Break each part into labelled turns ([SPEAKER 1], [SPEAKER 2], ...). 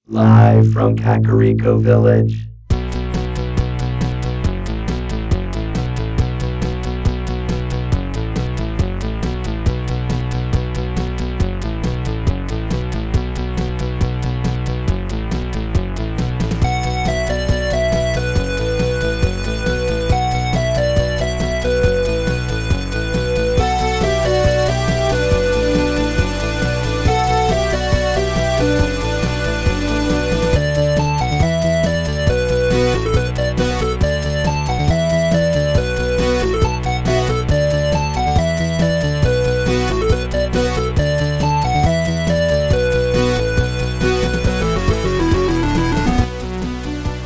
[SPEAKER 1] Live from Kakariko Village.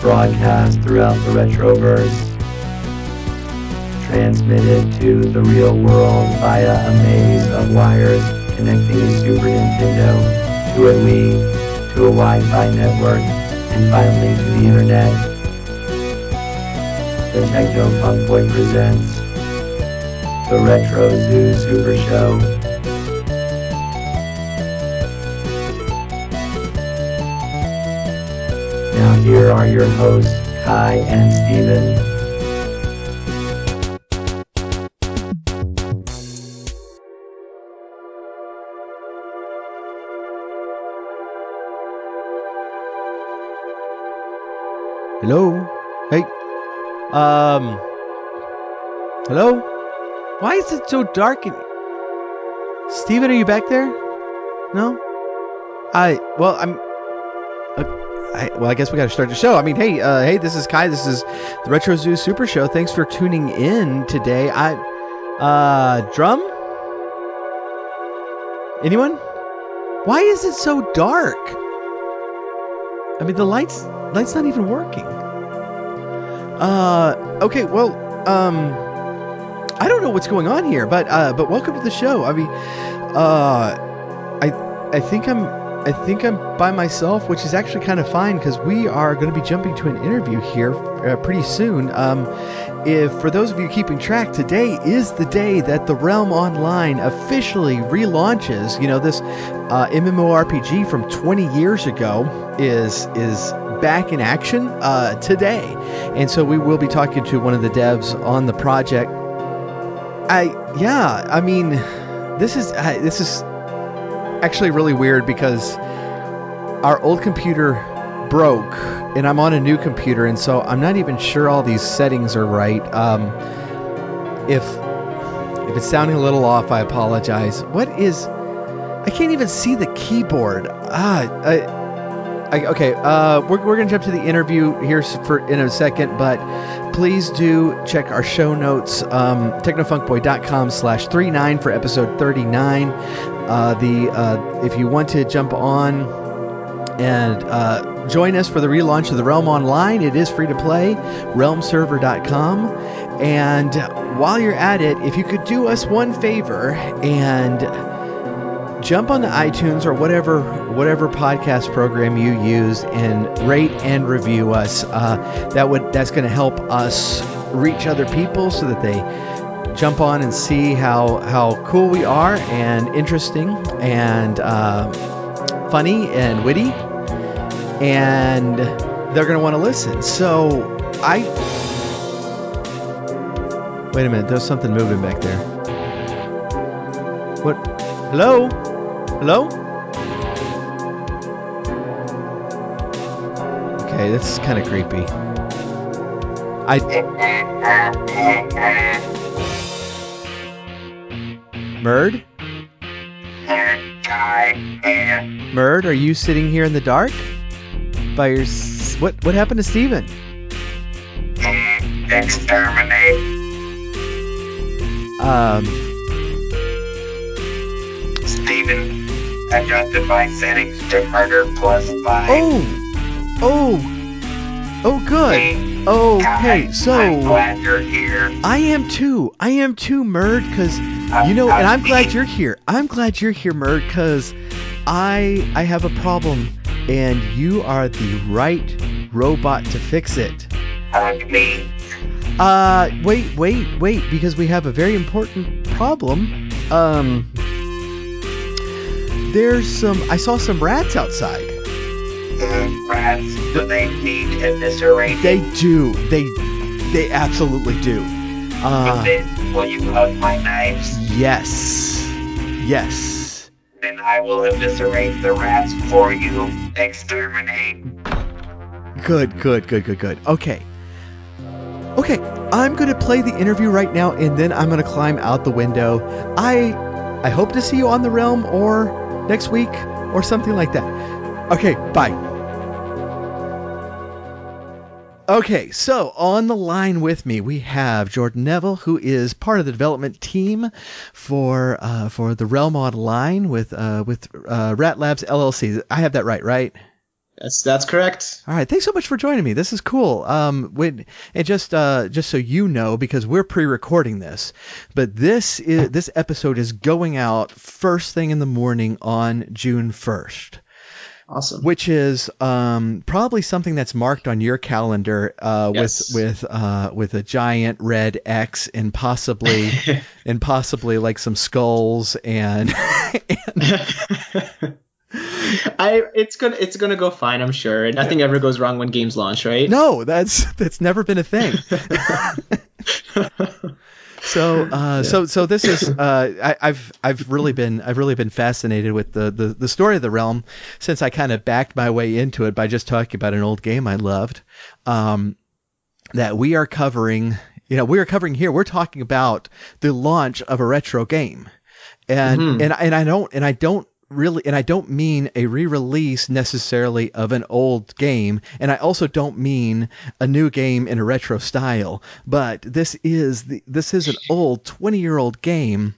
[SPEAKER 1] Broadcast throughout the Retroverse. Transmitted to the real world via a maze of wires connecting a Super Nintendo to a Wii, to a Wi-Fi network, and finally to the internet. The Techno Funk Boy presents the Retro Zoo Super Show. Now here are your hosts, Kai and Steven.
[SPEAKER 2] Hello? Hey. Hello? Why is it so dark Steven, are you back there? No? I guess we got to start the show. I mean, hey, this is Kai. This is the Retro Zoo Super Show. Thanks for tuning in today. Drum? Anyone? Why is it so dark? I mean, the light's not even working. Okay, well, I don't know what's going on here, but welcome to the show. I mean, I think I'm by myself, which is actually kind of fine because we are going to be jumping to an interview here pretty soon. If for those of you keeping track, today is the day that the Realm Online officially relaunches. You know, this MMORPG from 20 years ago is back in action today, and so we will be talking to one of the devs on the project. I mean, this is actually really weird because our old computer broke and I'm on a new computer, and so I'm not even sure all these settings are right. If it's sounding a little off, I apologize. I can't even see the keyboard. Okay, we're going to jump to the interview here in a second, but please do check our show notes, technofunkboy.com/39 for episode 39. If you want to jump on and join us for the relaunch of the Realm Online, it is free to play, realmserver.com. And while you're at it, if you could do us one favor and jump on the iTunes or whatever podcast program you use and rate and review us. That's going to help us reach other people so that they jump on and see how cool we are and interesting and funny and witty, and they're going to want to listen. So wait a minute, there's something moving back there. What? Hello? Okay, this is kind of creepy. Murd? Murd, are you sitting here in the dark? By your... What happened to Steven?
[SPEAKER 1] Exterminate. Steven, adjusted my settings to murder +5.
[SPEAKER 2] Oh, good. Okay, so
[SPEAKER 1] I'm glad you're here.
[SPEAKER 2] I am too, Murd, because and I'm glad you're here. I'm glad you're here, Murd, because I have a problem, and you are the right robot to fix it.
[SPEAKER 1] Hug me.
[SPEAKER 2] Wait, because we have a very important problem. I saw some rats outside.
[SPEAKER 3] the rats, do they need eviscerating?
[SPEAKER 2] They do. They absolutely do.
[SPEAKER 3] Will you hug my knives?
[SPEAKER 2] Yes. Yes.
[SPEAKER 3] Then I will eviscerate the rats for you. Exterminate.
[SPEAKER 2] Good. Okay. I'm gonna play the interview right now, and then I'm gonna climb out the window. I hope to see you on the Realm or next week or something like that. Okay, bye. Okay, so on the line with me we have Jordan Neville, who is part of the development team for the Realm Online with Rat Labs LLC. I have that right?
[SPEAKER 4] That's correct.
[SPEAKER 2] All right, thanks so much for joining me. This is cool. And just so you know, because we're pre-recording this, but this episode is going out first thing in the morning on June 1st.
[SPEAKER 4] Awesome.
[SPEAKER 2] Which is probably something that's marked on your calendar
[SPEAKER 4] Yes.
[SPEAKER 2] with a giant red X and possibly like some skulls and
[SPEAKER 4] It's gonna go fine, I'm sure. Nothing ever goes wrong when games launch, right?
[SPEAKER 2] No, that's never been a thing. So this is I've really been fascinated with the story of the Realm since I kind of backed my way into it by just talking about an old game I loved that we are covering. Here. We're talking about the launch of a retro game, and I don't mean a re-release necessarily of an old game, and I also don't mean a new game in a retro style, but this is an old 20-year-old game,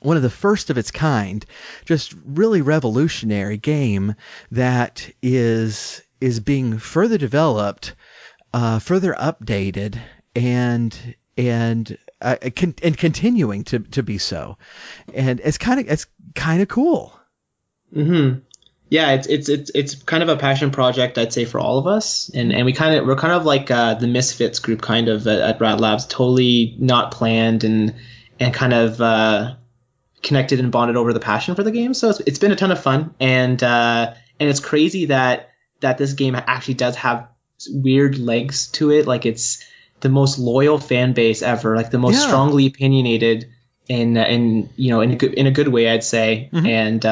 [SPEAKER 2] one of the first of its kind, just really revolutionary game that is being further developed, further updated, and continuing to be so, and it's kind of cool.
[SPEAKER 4] Mm-hmm. Yeah, it's kind of a passion project, I'd say, for all of us, and we're kind of like the Misfits group, kind of at Rat Labs, totally not planned and kind of connected and bonded over the passion for the game. So it's been a ton of fun, and it's crazy that this game actually does have weird legs to it. Like, it's the most loyal fan base ever, like the most strongly opinionated in a good way, I'd say. Mm-hmm. And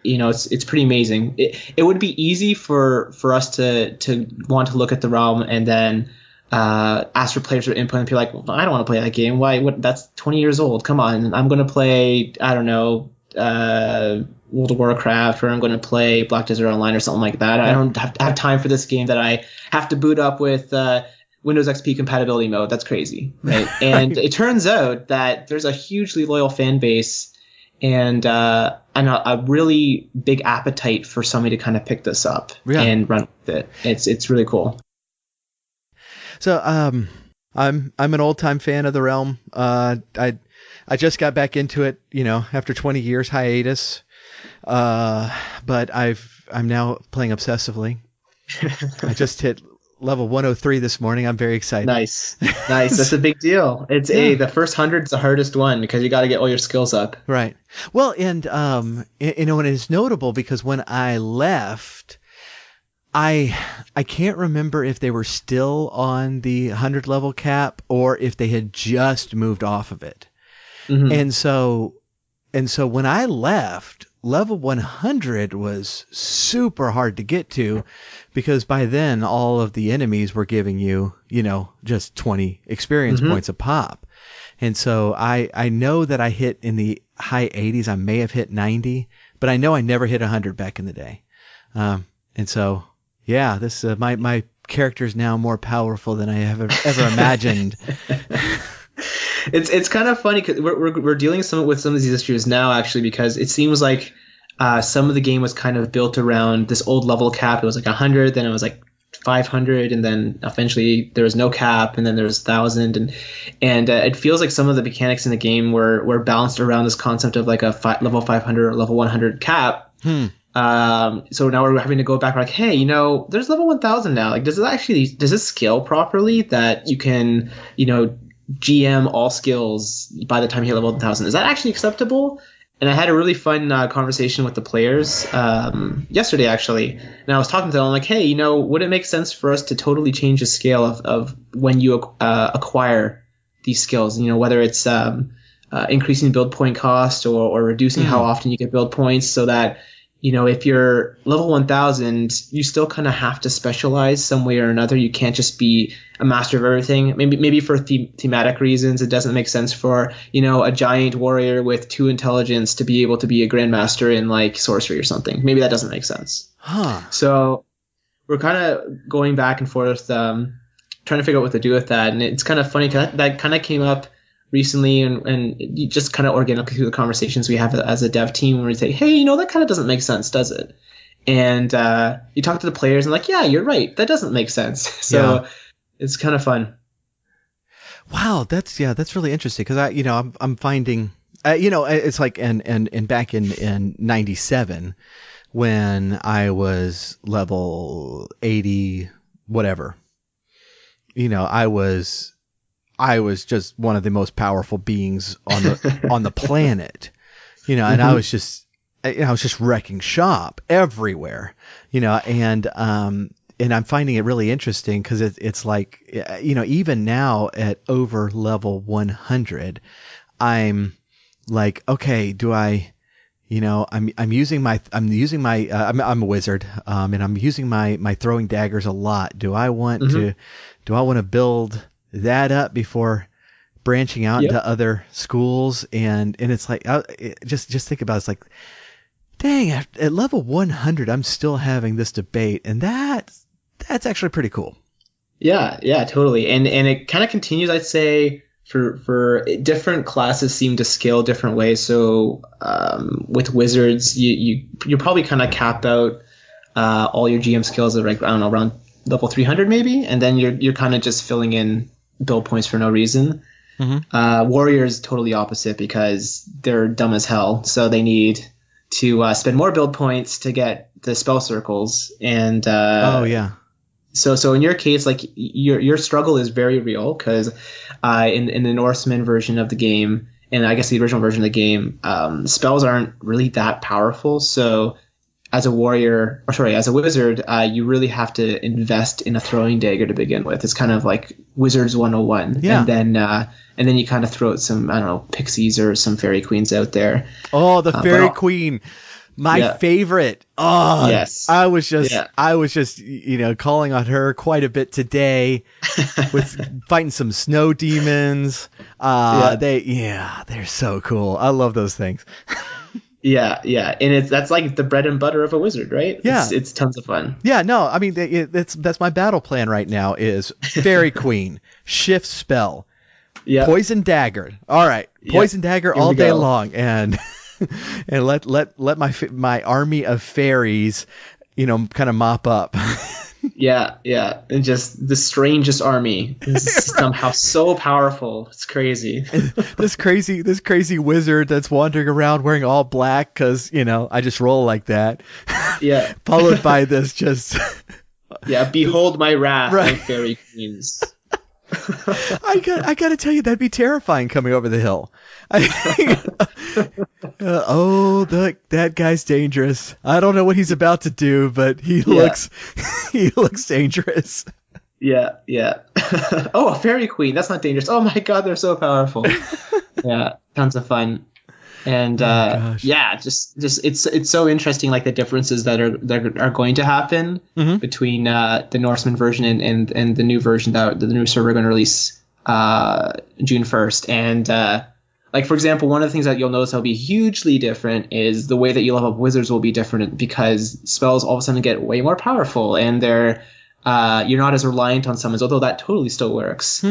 [SPEAKER 4] it's pretty amazing. It would be easy for us to want to look at the Realm and then ask for players for input and be like, well, I don't want to play that game. Why? That's 20 years old. Come on, I'm going to play, I don't know, World of Warcraft, or I'm going to play Black Desert Online or something like that. I don't have time for this game that I have to boot up with Windows XP compatibility mode. That's crazy, right? And it turns out that there's a hugely loyal fan base and a really big appetite for somebody to kind of pick this up and run with it. It's really cool.
[SPEAKER 2] So I'm an old time fan of the Realm. I just got back into it, after 20 years hiatus. But I'm now playing obsessively. I just hit level 103 this morning. I'm very excited.
[SPEAKER 4] Nice. That's a big deal. It's the first 100's the hardest one because you got to get all your skills up.
[SPEAKER 2] Right. Well, and and it's notable because when I left, I can't remember if they were still on the 100 level cap or if they had just moved off of it. Mm-hmm. And so when I left, level 100 was super hard to get to because by then all of the enemies were giving you, just 20 experience points a pop. And so I know that I hit in the high 80s. I may have hit 90, but I know I never hit 100 back in the day. And so, yeah, this my character is now more powerful than I ever imagined.
[SPEAKER 4] It's kind of funny because we're dealing with some of these issues now, actually, because it seems like some of the game was kind of built around this old level cap. It was like 100, then it was like 500, and then eventually there was no cap, and then there was 1,000, and it feels like some of the mechanics in the game were balanced around this concept of like a level 500 or level 100 cap. So now we're having to go back. We're like, hey, there's level 1,000 now. Like, does this scale properly that you can, GM all skills by the time you hit level 1,000? Is that actually acceptable? And I had a really fun conversation with the players yesterday, actually. And I was talking to them. I'm like, hey, would it make sense for us to totally change the scale of when you acquire these skills? Whether it's increasing build point cost or reducing how often you get build points, so that if you're level 1000, you still kind of have to specialize some way or another. You can't just be a master of everything. Maybe for thematic reasons, it doesn't make sense for, a giant warrior with 2 intelligence to be able to be a grandmaster in like sorcery or something. Maybe that doesn't make sense. So we're kind of going back and forth, trying to figure out what to do with that. And it's kind of funny because that kind of came up recently, and you just kind of organically through the conversations we have as a dev team, when we say, hey, that kind of doesn't make sense, does it? And you talk to the players and like, yeah, you're right, that doesn't make sense. So it's kind of fun.
[SPEAKER 2] Wow, that's really interesting, because I'm finding it's like and back in 97 when I was level 80 whatever, I was just one of the most powerful beings on the planet, and I was just wrecking shop everywhere, and I'm finding it really interesting, because it's like, even now at over level 100, I'm like, okay, do I, I'm a wizard, and I'm using my throwing daggers a lot. Do I want to build that up before branching out into other schools? And it's like, just think about it. It's like, dang, at level 100, I'm still having this debate, and that's actually pretty cool.
[SPEAKER 4] Yeah, totally. And it kind of continues, I'd say, for different classes seem to scale different ways. So with wizards, you probably kind of cap out all your GM skills at, like, I don't know, around level 300 maybe, and then you're kind of just filling in build points for no reason. Warriors totally opposite, because they're dumb as hell, so they need to spend more build points to get the spell circles. And so in your case, like, your struggle is very real, because in the Norseman version of the game, and I guess the original version of the game, spells aren't really that powerful. So as a wizard, you really have to invest in a throwing dagger to begin with. It's kind of like Wizards 101.
[SPEAKER 2] Yeah.
[SPEAKER 4] And then you kind of throw out some, I don't know, pixies or some fairy queens out there.
[SPEAKER 2] Oh, the fairy queen. My favorite. Oh, yes. I was just calling on her quite a bit today with fighting some snow demons. They're so cool. I love those things.
[SPEAKER 4] Yeah, and that's like the bread and butter of a wizard, right?
[SPEAKER 2] Yeah,
[SPEAKER 4] it's tons of fun.
[SPEAKER 2] Yeah, no, I mean, that's my battle plan right now is Fairy Queen, Shift Spell, Poison Dagger. All right, Poison Dagger all day long, and let my army of fairies, kind of mop up.
[SPEAKER 4] Yeah, and just the strangest army is somehow so powerful. It's crazy.
[SPEAKER 2] this crazy wizard that's wandering around wearing all black because I just roll like that.
[SPEAKER 4] Yeah.
[SPEAKER 2] Followed by this just.
[SPEAKER 4] Behold my wrath, right. My fairy queens.
[SPEAKER 2] I gotta tell you, that'd be terrifying coming over the hill. That guy's dangerous. I don't know what he's about to do, but he looks dangerous. Yeah.
[SPEAKER 4] Oh, a fairy queen. That's not dangerous. Oh my god, they're so powerful. Yeah, tons of fun. And just it's so interesting, like the differences that are going to happen between the Norseman version and the new version that the new server are going to release June 1st. And like, for example, one of the things that you'll notice that'll be hugely different is the way that you level up wizards will be different, because spells all of a sudden get way more powerful, and they're you're not as reliant on summons, although that totally still works.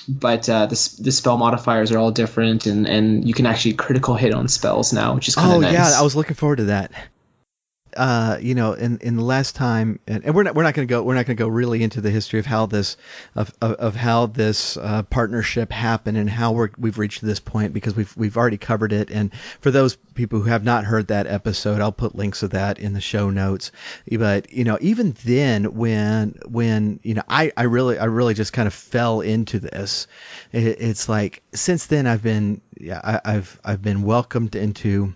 [SPEAKER 4] But the spell modifiers are all different, and you can actually critical hit on spells now, which is kind of nice.
[SPEAKER 2] Oh yeah, I was looking forward to that. in the last time, and we're not going to go really into the history of how this partnership happened and how we've reached this point, because we've already covered it. And for those people who have not heard that episode, I'll put links of that in the show notes. But even then, when I really just kind of fell into this, it's like since then I've been welcomed into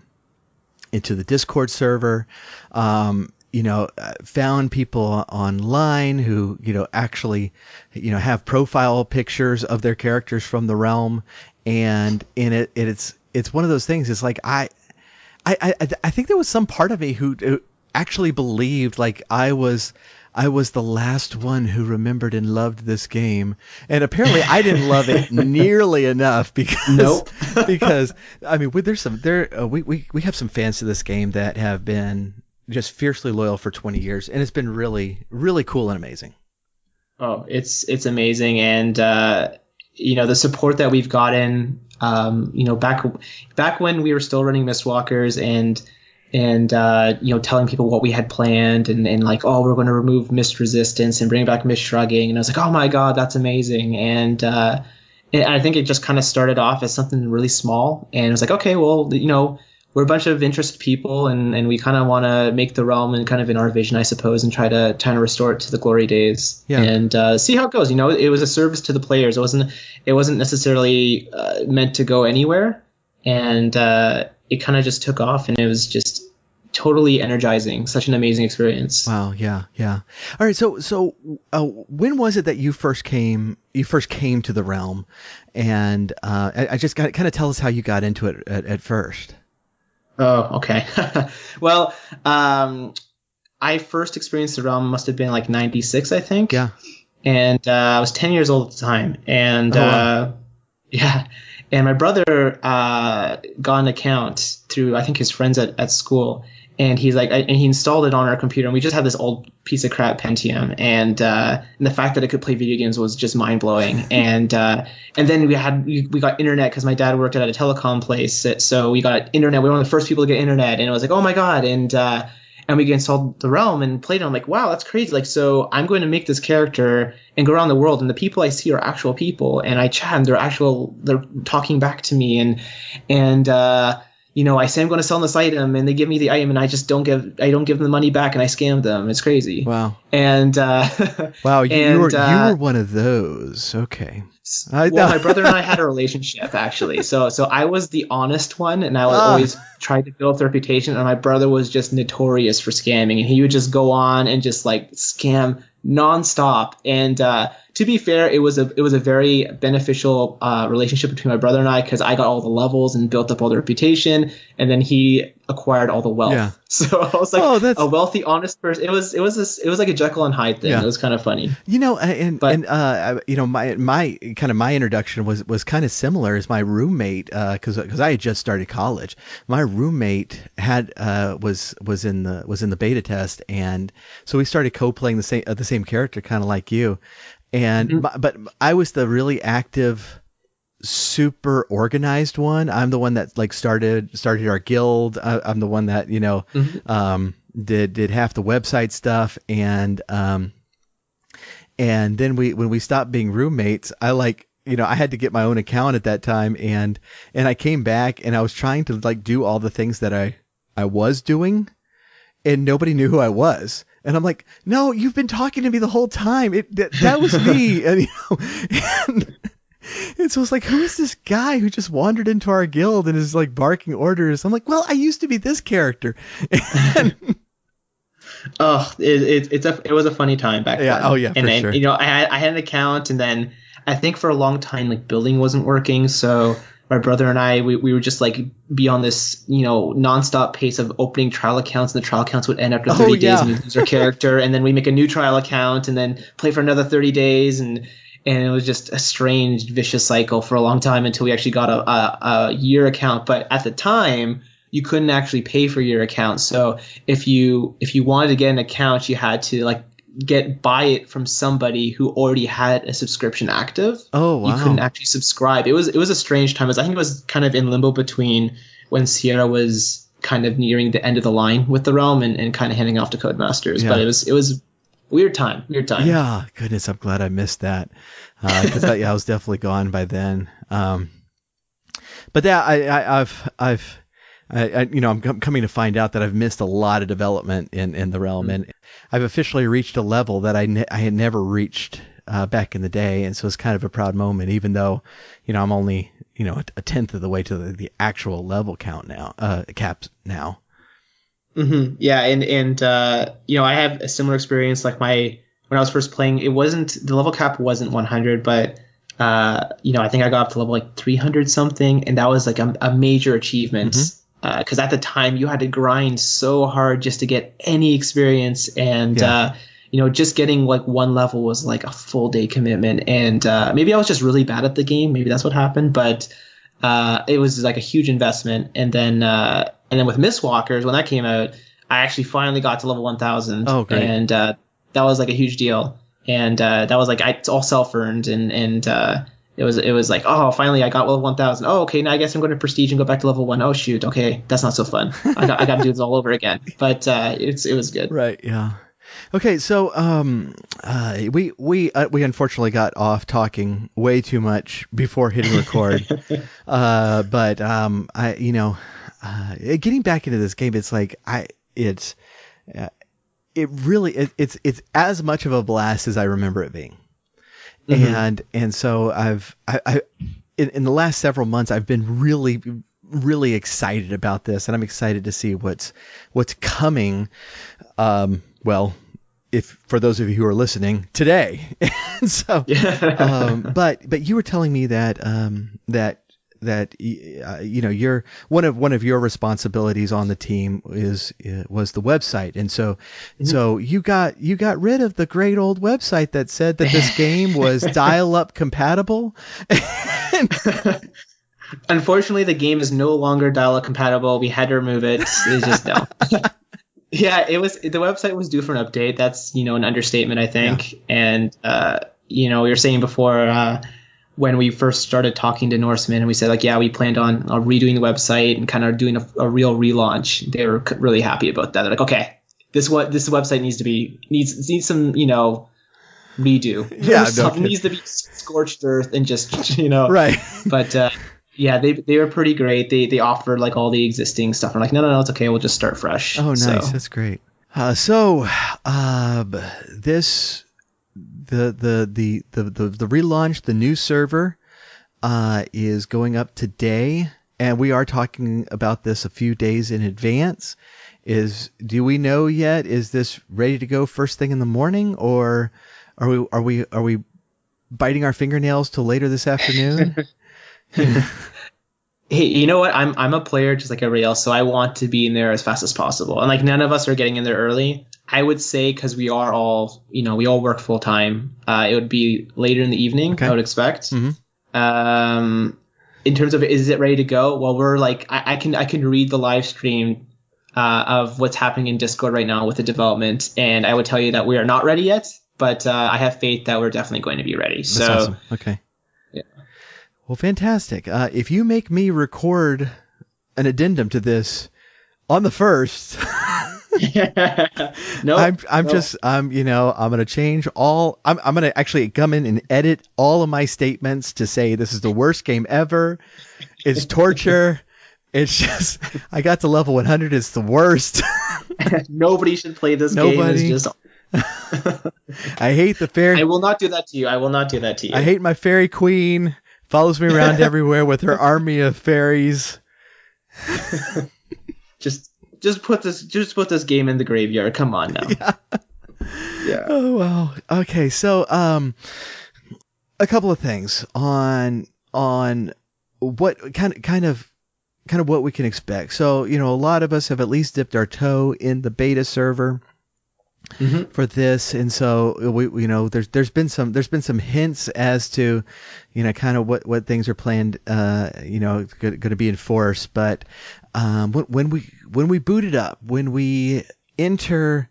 [SPEAKER 2] the Discord server, found people online who, actually, have profile pictures of their characters from the realm. And it's one of those things. It's like, I think there was some part of me who actually believed like I was the last one who remembered and loved this game, and apparently I didn't love it nearly enough because because I mean, we have some fans to this game that have been just fiercely loyal for 20 years, and it's been really, really cool and amazing.
[SPEAKER 4] Oh, it's amazing, and the support that we've gotten, back when we were still running Mistwalkers and telling people what we had planned and like, oh, we're going to remove mist resistance and bring back mist shrugging. And I was like, oh my God, that's amazing. And I think it just kind of started off as something really small. And it was like, okay, well, we're a bunch of interested people and we kind of want to make the realm and kind of in our vision, I suppose, and try to restore it to the glory days. Yeah. And see how it goes. It was a service to the players. It wasn't necessarily meant to go anywhere. And it kind of just took off, and it was just totally energizing. Such an amazing experience.
[SPEAKER 2] Wow. Yeah. All right. So when was it that you first came to the realm? And I just got kind of tell us how you got into it at first.
[SPEAKER 4] Oh, okay. Well, I first experienced the realm must have been like 96, I think.
[SPEAKER 2] Yeah.
[SPEAKER 4] And I was 10 years old at the time. And yeah. And my brother got an account through, I think, his friends at school. And he's like, and he installed it on our computer. And we just had this old piece of crap Pentium. And the fact that it could play video games was just mind blowing. And then we got internet because my dad worked at a telecom place. So we got internet. We were one of the first people to get internet. And it was like, oh my God. And we installed the realm and played it. I'm like, wow, that's crazy. Like, so I'm going to make this character and go around the world, and the people I see are actual people, and I chat, and they're talking back to me, and I say I'm going to sell this item, and they give me the item, and I don't give them the money back, and I scam them. It's crazy.
[SPEAKER 2] Wow.
[SPEAKER 4] And
[SPEAKER 2] wow, you were one of those. Okay.
[SPEAKER 4] Well, my brother and I had a relationship, actually. So I was the honest one, and I would always try to build up the reputation. And my brother was just notorious for scamming, and he would just go on and just like scam nonstop. And to be fair, it was a very beneficial relationship between my brother and I, because I got all the levels and built up all the reputation, and then he acquired all the wealth. Yeah. So I was like a wealthy, honest person. It was like a Jekyll and Hyde thing. Yeah. It was kind of funny.
[SPEAKER 2] My introduction was kind of similar as my roommate, because I had just started college. My roommate was in the beta test, and so we started co-playing the same character, kind of like you. And but I was the really active, super organized one. I'm the one that like started our guild. I'm the one that did half the website stuff, and then when we stopped being roommates, I had to get my own account at that time, and I came back and I was trying to like do all the things that I was doing, and nobody knew who I was. And I'm like, no, you've been talking to me the whole time. That was me. And so it's like, who is this guy who just wandered into our guild and is like barking orders? I'm like, well, I used to be this character.
[SPEAKER 4] Oh, it was a funny time back then.
[SPEAKER 2] Oh yeah,
[SPEAKER 4] and
[SPEAKER 2] sure.
[SPEAKER 4] I had an account, and then I think for a long time like building wasn't working, so my brother and I, we would just like be on this, nonstop pace of opening trial accounts, and the trial accounts would end after 30 days and we lose our character, and then we make a new trial account and then play for another 30 days. And it was just a strange, vicious cycle for a long time until we actually got a year account. But at the time, you couldn't actually pay for your account. So if you wanted to get an account, you had to like buy it from somebody who already had a subscription active.
[SPEAKER 2] Oh, wow.
[SPEAKER 4] You couldn't actually subscribe. It was a strange time. I think it was kind of in limbo between when Sierra was kind of nearing the end of the line with the realm and kind of handing off to Codemasters.
[SPEAKER 2] Yeah.
[SPEAKER 4] But it was weird time.
[SPEAKER 2] Yeah, goodness, I'm glad I missed that, because I was definitely gone by then. But that I'm coming to find out that I've missed a lot of development in the realm, and I've officially reached a level that I had never reached back in the day, and so it's kind of a proud moment, even though I'm only a tenth of the way to the actual level count now, caps now.
[SPEAKER 4] Mm-hmm. Yeah, and I have a similar experience. Like when I was first playing, the level cap wasn't 100, but I think I got up to level like 300 something, and that was like a major achievement. Because at the time you had to grind so hard just to get any experience, and just getting like one level was like a full day commitment. And maybe I was just really bad at the game. Maybe that's what happened, but it was like a huge investment. And then with Mistwalkers, when that came out, I actually finally got to level 1000.
[SPEAKER 2] Oh, great.
[SPEAKER 4] And that was like a huge deal. And that was like it's all self-earned, and it was like, oh, finally I got level 1000. Oh, okay, now I guess I'm going to prestige and go back to level 1. Oh shoot, okay, that's not so fun. I got to do this all over again. But it was good.
[SPEAKER 2] Right. Yeah. Okay. So we unfortunately got off talking way too much before hitting record. But getting back into this game, it's like it's as much of a blast as I remember it being. And so I in the last several months I've been really, really excited about this, and I'm excited to see what's coming. Well, if for those of you who are listening today, and so but you were telling me that you're one of your responsibilities on the team was the website, and so you got rid of the great old website that said that this game was dial-up compatible.
[SPEAKER 4] Unfortunately, the game is no longer dial-up compatible. We had to remove it. It's just no. Yeah, the website was due for an update. That's an understatement, I think. Yeah. And you were saying before, when we first started talking to Norseman, and we said, like, yeah, we planned on redoing the website and kind of doing a real relaunch. They were really happy about that. They're like, okay, this website needs some, redo.
[SPEAKER 2] Yeah,
[SPEAKER 4] needs to be scorched earth and just,
[SPEAKER 2] Right.
[SPEAKER 4] But yeah, they were pretty great. They offered like all the existing stuff. I'm like, no, it's okay. We'll just start fresh.
[SPEAKER 2] Oh, nice. So. That's great. This. The relaunch, the new server is going up today, and we are talking about this a few days in advance. Do we know yet? Is this ready to go first thing in the morning, or are we biting our fingernails till later this afternoon?
[SPEAKER 4] Hey, you know what? I'm a player just like everybody else, so I want to be in there as fast as possible. And like none of us are getting in there early. I would say because we are all, we all work full time. It would be later in the evening. Okay. I would expect. Mm-hmm. In terms of is it ready to go? Well, we're like I can read the live stream of what's happening in Discord right now with the development, and I would tell you that we are not ready yet, but I have faith that we're definitely going to be ready.
[SPEAKER 2] That's awesome. Okay.
[SPEAKER 4] Yeah.
[SPEAKER 2] Well, fantastic. If you make me record an addendum to this on the 1st.
[SPEAKER 4] No,
[SPEAKER 2] I'm going to change all. I'm going to actually come in and edit all of my statements to say this is the worst game ever. It's torture. It's just, I got to level 100. It's the worst.
[SPEAKER 4] Nobody should play this game. It's just.
[SPEAKER 2] I hate the fairy.
[SPEAKER 4] I will not do that to you. I
[SPEAKER 2] hate my fairy queen. Follows me around everywhere with her army of fairies.
[SPEAKER 4] Just put this game in the graveyard. Come on now. Yeah.
[SPEAKER 2] Oh wow. Okay, so a couple of things on what kind of what we can expect. So, a lot of us have at least dipped our toe in the beta server. Mm-hmm. For this, and so we there's been some hints as to kind of what things are planned going to be enforced, but when we boot it up, when we enter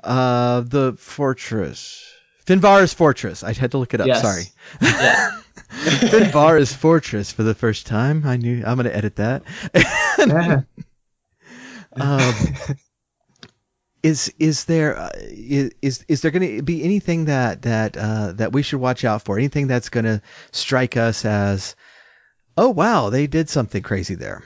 [SPEAKER 2] the fortress, Finvar's fortress, I had to look it up.
[SPEAKER 4] Yes.
[SPEAKER 2] Sorry.
[SPEAKER 4] Yeah.
[SPEAKER 2] Finvar's fortress for the first time. I'm going to edit that. Um, is there going to be anything that we should watch out for? Anything that's going to strike us as, oh wow, they did something crazy there?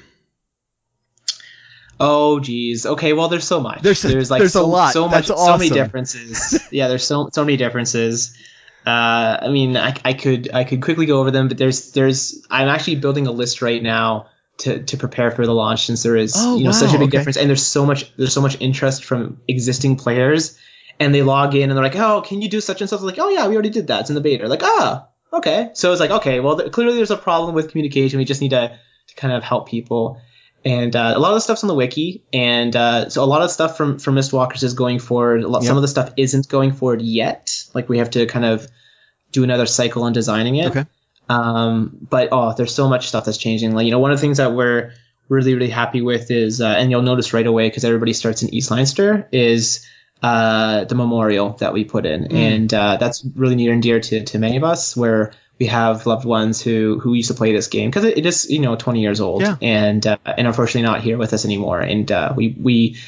[SPEAKER 4] Oh geez. Okay. Well, there's so much. There's
[SPEAKER 2] a lot.
[SPEAKER 4] So
[SPEAKER 2] That's
[SPEAKER 4] much.
[SPEAKER 2] awesome.
[SPEAKER 4] So many differences. Yeah. There's so many differences. I mean, I could quickly go over them, but I'm actually building a list right now to prepare for the launch, since there is such a big difference, and there's so much interest from existing players, and they log in and they're like, oh, can you do such and such? Like, oh yeah, we already did that. It's in the beta. Like, okay. So it's like, okay, well, clearly there's a problem with communication. We just need to kind of help people. And a lot of the stuff's on the wiki, and so a lot of stuff from Mistwalkers is going forward. Some of the stuff isn't going forward yet. Like, we have to kind of do another cycle on designing it.
[SPEAKER 2] Okay.
[SPEAKER 4] But there's so much stuff that's changing. Like, one of the things that we're really, really happy with is, and you'll notice right away because everybody starts in East Leinster, is the memorial that we put in, and that's really near and dear to many of us, where we have loved ones who used to play this game, because it is 20 years old, and unfortunately not here with us anymore. And we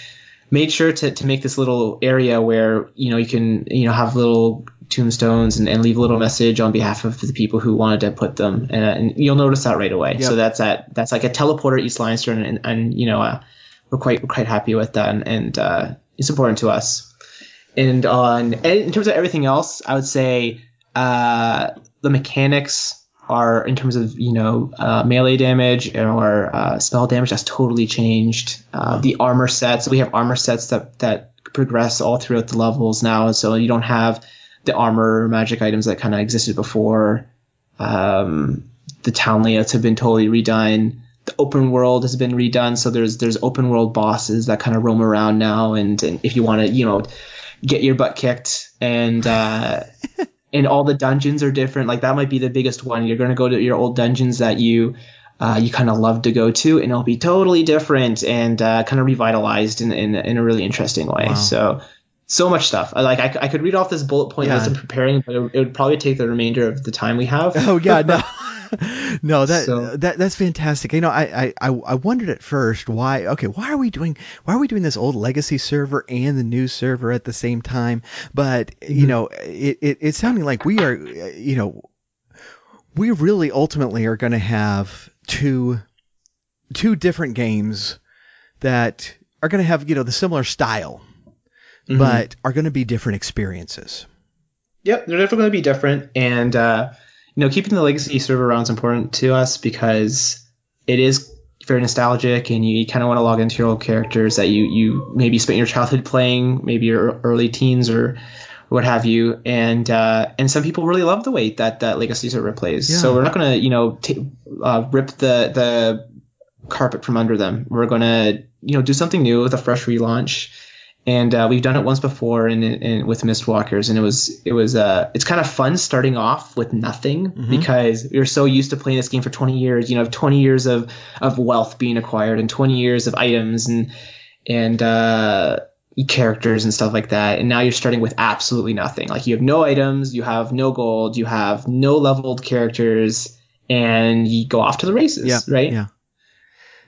[SPEAKER 4] made sure to make this little area where you can have little tombstones and leave a little message on behalf of the people who wanted to put them, and you'll notice that right away. Yep. So that's like a teleporter East Leinster, and we're quite happy with that, and it's important to us. And in terms of everything else, I would say the mechanics are, in terms of melee damage or spell damage, that's totally changed. The armor sets, we have armor sets that progress all throughout the levels now, so you don't have the armor magic items that kind of existed before. The town layouts have been totally redone. The open world has been redone, so there's open world bosses that kind of roam around now, and if you want to get your butt kicked, and and all the dungeons are different. Like, that might be the biggest one. You're going to go to your old dungeons that you kind of love to go to, and it'll be totally different and kind of revitalized in a really interesting way. Wow. So much stuff. I could read off this bullet point list I'm preparing, but it would probably take the remainder of the time we have.
[SPEAKER 2] Oh yeah, no. No, that's fantastic. I wondered at first why are we doing this old legacy server and the new server at the same time? But it's sounding like we are, we really ultimately are going to have two different games that are going to have the similar style, but are going to be different experiences.
[SPEAKER 4] Yep, they're definitely going to be different, and keeping the legacy server around is important to us because it is very nostalgic, and you kind of want to log into your old characters that you maybe spent your childhood playing, maybe your early teens or what have you, and some people really love the way that legacy server plays. Yeah. So we're not going to rip the carpet from under them. We're going to do something new with a fresh relaunch. And we've done it once before in with Mistwalkers, and it's kind of fun starting off with nothing, because you're so used to playing this game for 20 years. 20 years of wealth being acquired, and 20 years of items and characters and stuff like that. And now you're starting with absolutely nothing. Like, you have no items, you have no gold, you have no leveled characters, and you go off to the races, right? Yeah.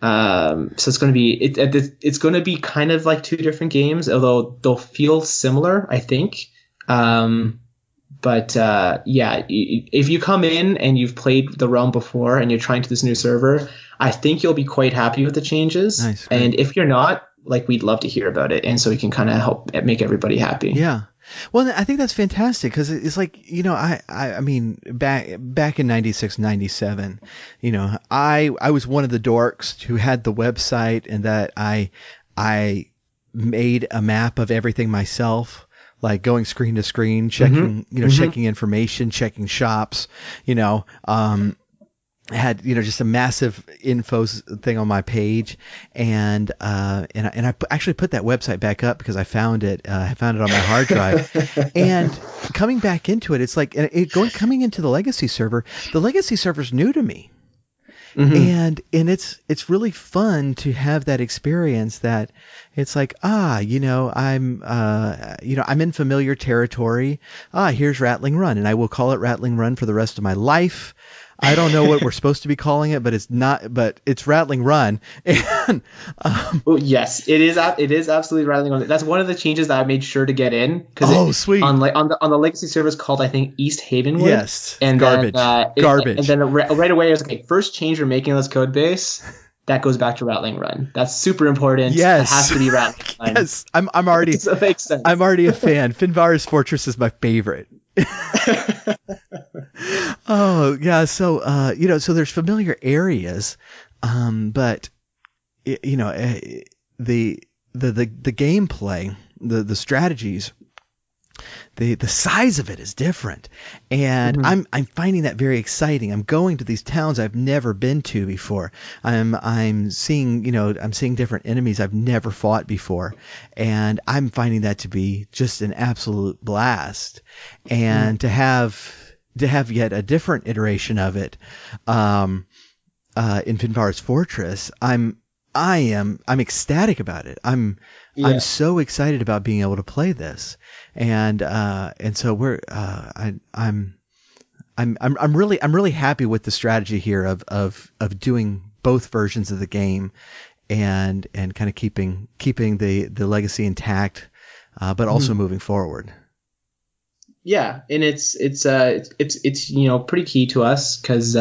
[SPEAKER 4] So it's going to be kind of like two different games, although they'll feel similar, I think. But if you come in and you've played the Realm before and you're trying to this new server, I think you'll be quite happy with the changes. Nice, and if you're not, we'd love to hear about it, and so we can kind of help make everybody happy.
[SPEAKER 2] Yeah. Well, I think that's fantastic, because it's like, I mean, back in 96, 97, I was one of the dorks who had the website, and that I made a map of everything myself, like going screen to screen, checking, checking information, checking shops, had just a massive info thing on my page, and I actually put that website back up because I found it on my hard drive. And coming back into it, it's like coming into the legacy server's new to me. And it's really fun to have that experience, that it's like, I'm in familiar territory. Here's Rattling Run, and I will call it Rattling Run for the rest of my life. I don't know what we're supposed to be calling it, but it's not. But it's Rattling Run, and
[SPEAKER 4] Oh, yes, it is. It is absolutely Rattling Run. That's one of the changes that I made sure to get in
[SPEAKER 2] sweet.
[SPEAKER 4] on the legacy service called, I think, East Havenwood.
[SPEAKER 2] Yes,
[SPEAKER 4] and
[SPEAKER 2] garbage, garbage.
[SPEAKER 4] And then right away I was like, first change we're making on this code base. That goes back to Rattling Run. That's super important.
[SPEAKER 2] Yes.
[SPEAKER 4] It has to be Rattling Run.
[SPEAKER 2] Yes, I'm already.
[SPEAKER 4] So it makes sense.
[SPEAKER 2] I'm already a fan. Finvar's Fortress is my favorite. Oh yeah, so so there's familiar areas, but the gameplay, the strategies, the size of it is different, and I'm finding that very exciting. I'm going to these towns I've never been to before. I'm seeing different enemies I've never fought before, and I'm finding that to be just an absolute blast. And to have yet a different iteration of it in Finvar's Fortress, I'm ecstatic about it. I'm so excited about being able to play this, and so I'm really happy with the strategy here of doing both versions of the game, and kind of keeping the legacy intact, but also moving forward.
[SPEAKER 4] Yeah, and it's pretty key to us because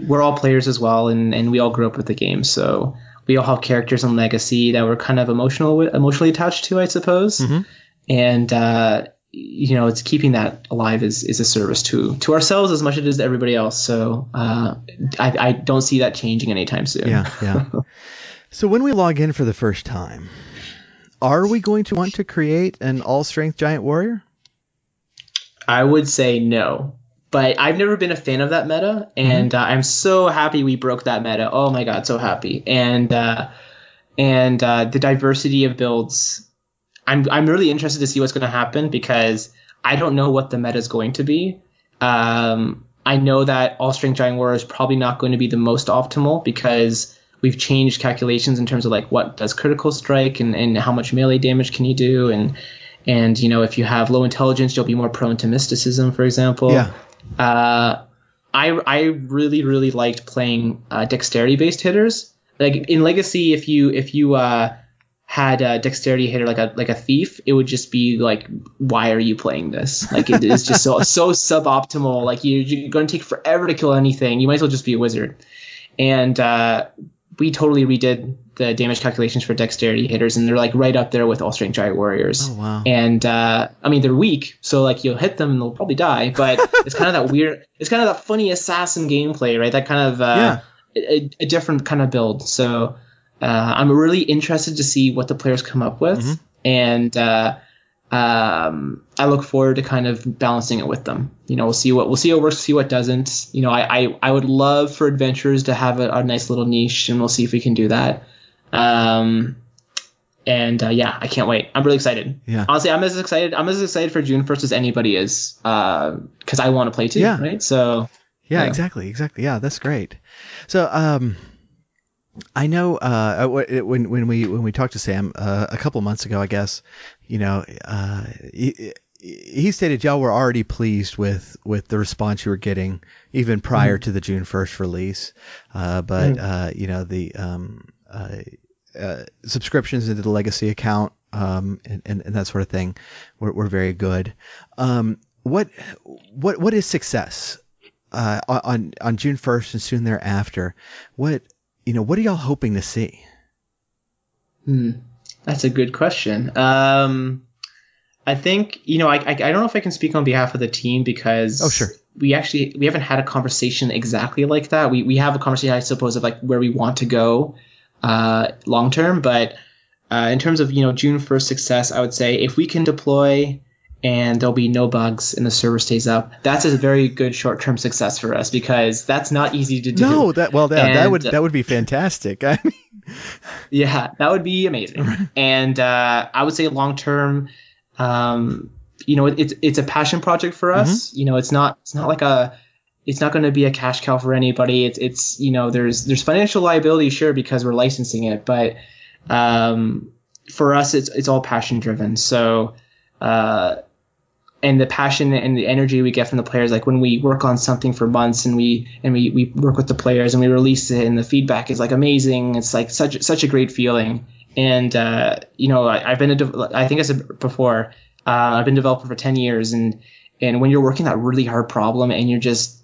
[SPEAKER 4] we're all players as well, and we all grew up with the game, so we all have characters in Legacy that we're kind of emotionally attached to, I suppose. And it's keeping that alive is a service to ourselves as much as it is to everybody else. So I don't see that changing anytime soon.
[SPEAKER 2] Yeah. So when we log in for the first time, are we going to want to create an all-strength giant warrior?
[SPEAKER 4] I would say no. But I've never been a fan of that meta, and I'm so happy we broke that meta. Oh my god, so happy! And the diversity of builds, I'm really interested to see what's going to happen because I don't know what the meta is going to be. I know that all strength giant warrior is probably not going to be the most optimal because we've changed calculations in terms of like what does critical strike and how much melee damage can you do, and if you have low intelligence, you'll be more prone to mysticism, for example.
[SPEAKER 2] Yeah.
[SPEAKER 4] I really, really liked playing dexterity based hitters. Like in Legacy, if you had a dexterity hitter like a thief, it would just be like, why are you playing this? Like it is just so suboptimal. Like you're going to take forever to kill anything. You might as well just be a wizard. And we totally redid the damage calculations for dexterity hitters, and they're like right up there with all strength giant warriors.
[SPEAKER 2] Oh wow!
[SPEAKER 4] And they're weak, so like you'll hit them and they'll probably die. But it's kind of that weird, it's kind of that funny assassin gameplay, right? That kind of a different kind of build. So I'm really interested to see what the players come up with, and I look forward to kind of balancing it with them. We'll see what works, see what doesn't. I would love for adventurers to have a nice little niche, and we'll see if we can do that. I can't wait. I'm really excited. Yeah. Honestly, I'm as excited for June 1st as anybody is, because I want to play too. Yeah. Right. So.
[SPEAKER 2] Yeah. Exactly. Yeah, that's great. So, I know when we talked to Sam a couple months ago, I guess, he stated y'all were already pleased with the response you were getting even prior to the June 1st release, subscriptions into the Legacy account and that sort of thing were very good. What is success on June 1st and soon thereafter? What are y'all hoping to see?
[SPEAKER 4] That's a good question. I think, I don't know if I can speak on behalf of the team because we haven't had a conversation exactly like that. We have a conversation, I suppose, of like where we want to go long term. But in terms of, June 1st success, I would say if we can deploy and there'll be no bugs and the server stays up, that's a very good short-term success for us because that's not easy to do.
[SPEAKER 2] No, that would be fantastic. I mean,
[SPEAKER 4] yeah, that would be amazing. And I would say long-term, it's a passion project for us. It's not going to be a cash cow for anybody. It's there's financial liability, sure, because we're licensing it, but for us, it's all passion driven. So and the passion and the energy we get from the players, like when we work on something for months and we work with the players and we release it and the feedback is like amazing. It's like such a great feeling. And I think I said before, I've been developer for 10 years, and when you're working that really hard problem and you're just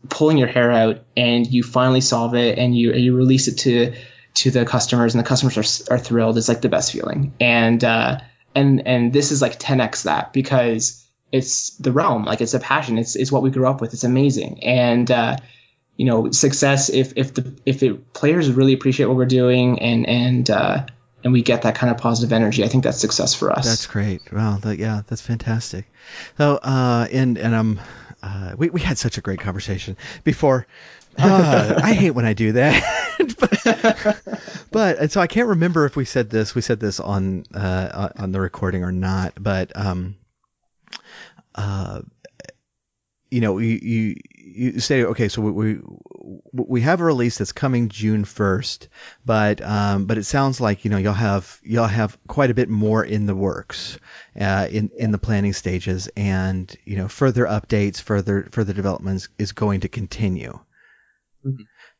[SPEAKER 4] pulling your hair out and you finally solve it and you release it to the customers and the customers are thrilled, it's like the best feeling. And this is like 10x that, because it's the realm, like it's a passion, it's what we grew up with, it's amazing. And success, if players really appreciate what we're doing and we get that kind of positive energy, I think that's success for us.
[SPEAKER 2] That's great. Wow. That's fantastic. So, we had such a great conversation before. I hate when I do that. but so I can't remember if we said this on the recording or not, but you say, okay, so we have a release that's coming June 1st, but it sounds like you'll have quite a bit more in the works, in the planning stages, and further updates, further developments is going to continue.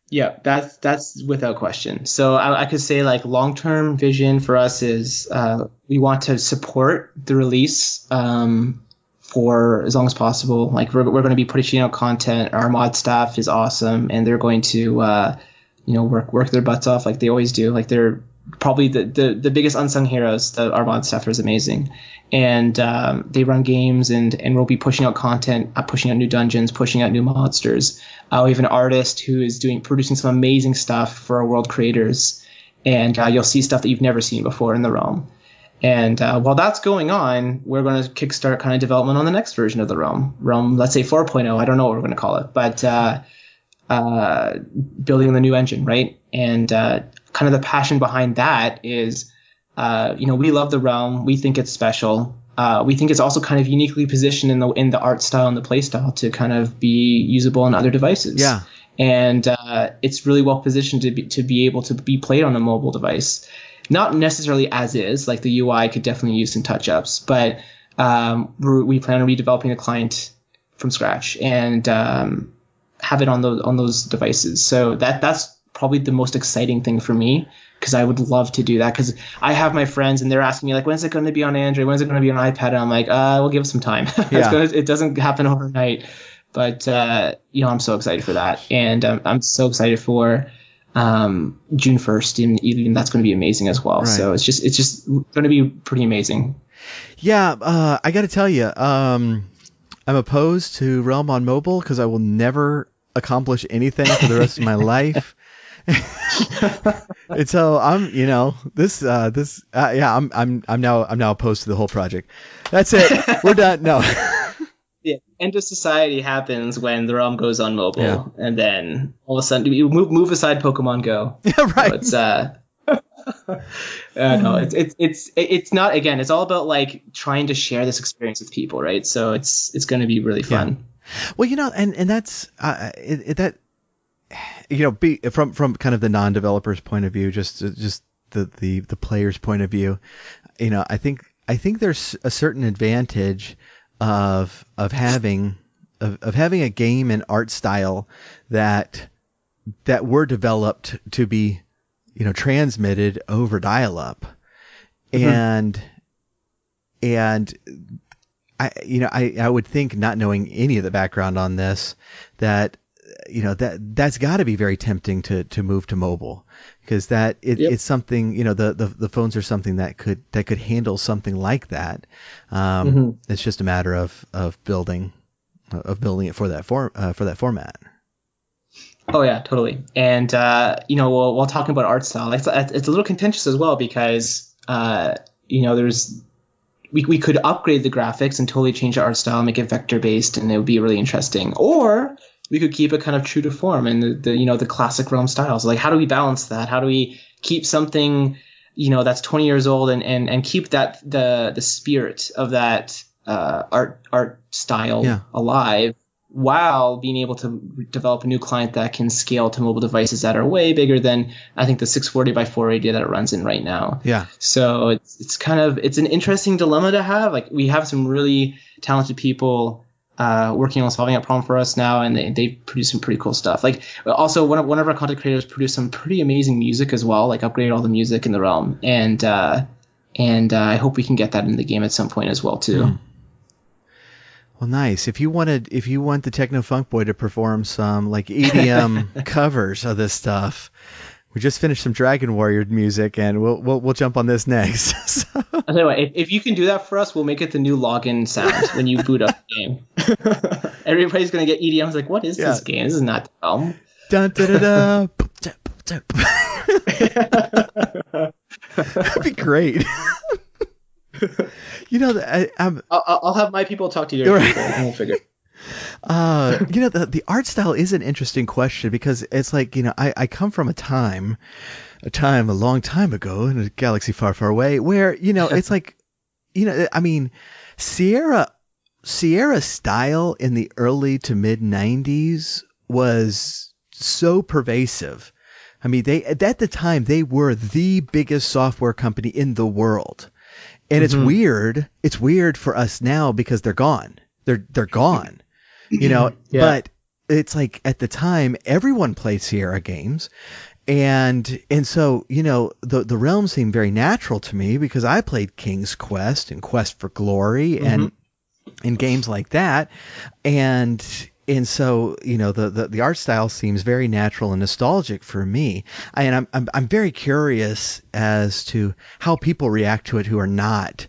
[SPEAKER 4] Yeah, that's without question. So I could say like long-term vision for us is we want to support the release for as long as possible. Like we're going to be pushing out content. Our mod staff is awesome, and they're going to work their butts off like they always do. Like they're probably the biggest unsung heroes. Our mod staff is amazing, and they run games, and we'll be pushing out content, pushing out new dungeons, pushing out new monsters. We have an artist who is producing some amazing stuff for our world creators, and you'll see stuff that you've never seen before in the realm. And while that's going on, we're going to kickstart kind of development on the next version of the realm, let's say 4.0. I don't know what we're going to call it, but building the new engine, right? And kind of the passion behind that is, we love the realm. We think it's special. We think it's also kind of uniquely positioned in the art style and the play style to kind of be usable on other devices.
[SPEAKER 2] Yeah.
[SPEAKER 4] And it's really well positioned to be able to be played on a mobile device. Not necessarily as is, like the UI could definitely use some touch-ups, but we plan on redeveloping the client from scratch and have it on those devices. So that's probably the most exciting thing for me, because I would love to do that, because I have my friends and they're asking me like, when's it going to be on Android? When's it going to be on iPad? And I'm like, we'll give it some time.
[SPEAKER 2] Yeah.
[SPEAKER 4] It doesn't happen overnight, but I'm so excited for that, and I'm so excited for June 1st, and even that's going to be amazing as well. Right. So it's just going to be pretty amazing.
[SPEAKER 2] Yeah, I got to tell you, I'm opposed to Realm on mobile because I will never accomplish anything for the rest of my life. And so I'm now opposed to the whole project. That's it. We're done. No.
[SPEAKER 4] Yeah, end of society happens when the realm goes on mobile, and then all of a sudden you move aside Pokemon Go.
[SPEAKER 2] Yeah, right.
[SPEAKER 4] So it's not, again, it's all about like trying to share this experience with people, right? So it's going to be really fun.
[SPEAKER 2] Yeah. Well, and that's from kind of the non-developer's point of view, just the player's point of view, I think there's a certain advantage of having a game and art style that were developed to be transmitted over dial-up. Mm-hmm. and I would think, not knowing any of the background on this, that that's got to be very tempting to move to mobile, because it's something, the phones are something that could handle something like that. It's just a matter of building it for that format.
[SPEAKER 4] Oh yeah, totally. And while talking about art style, it's a little contentious as well, because we could upgrade the graphics and totally change the art style, make it vector based, and it would be really interesting. Or we could keep it kind of true to form and the classic realm styles. Like, how do we balance that? How do we keep something that's 20 years old and keep that the spirit of that art style alive, while being able to develop a new client that can scale to mobile devices that are way bigger than I think the 640 by 480 that it runs in right now.
[SPEAKER 2] Yeah.
[SPEAKER 4] So it's an interesting dilemma to have. Like, we have some really talented people working on solving that problem for us now, and they produce some pretty cool stuff. Like, also one of our content creators produced some pretty amazing music as well, like upgraded all the music in the realm, and I hope we can get that in the game at some point as well too.
[SPEAKER 2] Well, nice. If you want the Techno Funk Boy to perform some like EDM covers of this stuff, we just finished some Dragon Warrior music, and we'll jump on this next. So.
[SPEAKER 4] I'll tell you what, if you can do that for us, we'll make it the new login sound when you boot up the game. Everybody's gonna get EDM. It's like, what is this game? This is not the realm.
[SPEAKER 2] Dun, da, da, da. That'd be great. You know,
[SPEAKER 4] I'll have my people talk to your people, and we'll figure.
[SPEAKER 2] You know, the art style is an interesting question, because it's like, you know, I come from a long time ago in a galaxy far, far away, where, you know, it's like, you know, I mean, Sierra style in the early to mid 90s was so pervasive. I mean, at the time they were the biggest software company in the world. And it's weird. It's weird for us now because they're gone. They're gone. You know, but it's like at the time everyone played Sierra games, and so, you know, the realm seemed very natural to me because I played King's Quest and Quest for Glory and games like that, and so, you know, the art style seems very natural and nostalgic for me. And I'm very curious as to how people react to it who are not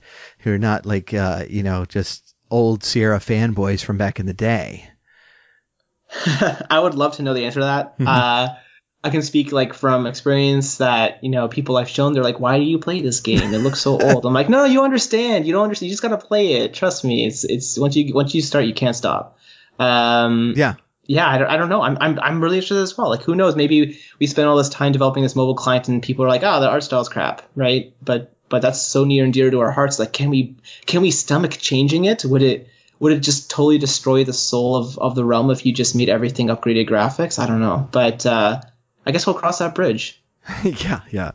[SPEAKER 2] like you know, just old Sierra fanboys from back in the day.
[SPEAKER 4] I would love to know the answer to that. I can speak like from experience that, you know, people I've shown, they're like, why do you play this game? It looks so old. I'm like, no, you understand. You don't understand. You just got to play it. Trust me. It's once you start, you can't stop. I don't know. I'm really interested as well. Like, who knows? Maybe we spend all this time developing this mobile client, and people are like, oh, the art style's crap, right? But that's so near and dear to our hearts. Like, can we stomach changing it? Would it just totally destroy the soul of the realm if you just made everything upgraded graphics? I don't know, but I guess we'll cross that bridge.
[SPEAKER 2] Yeah.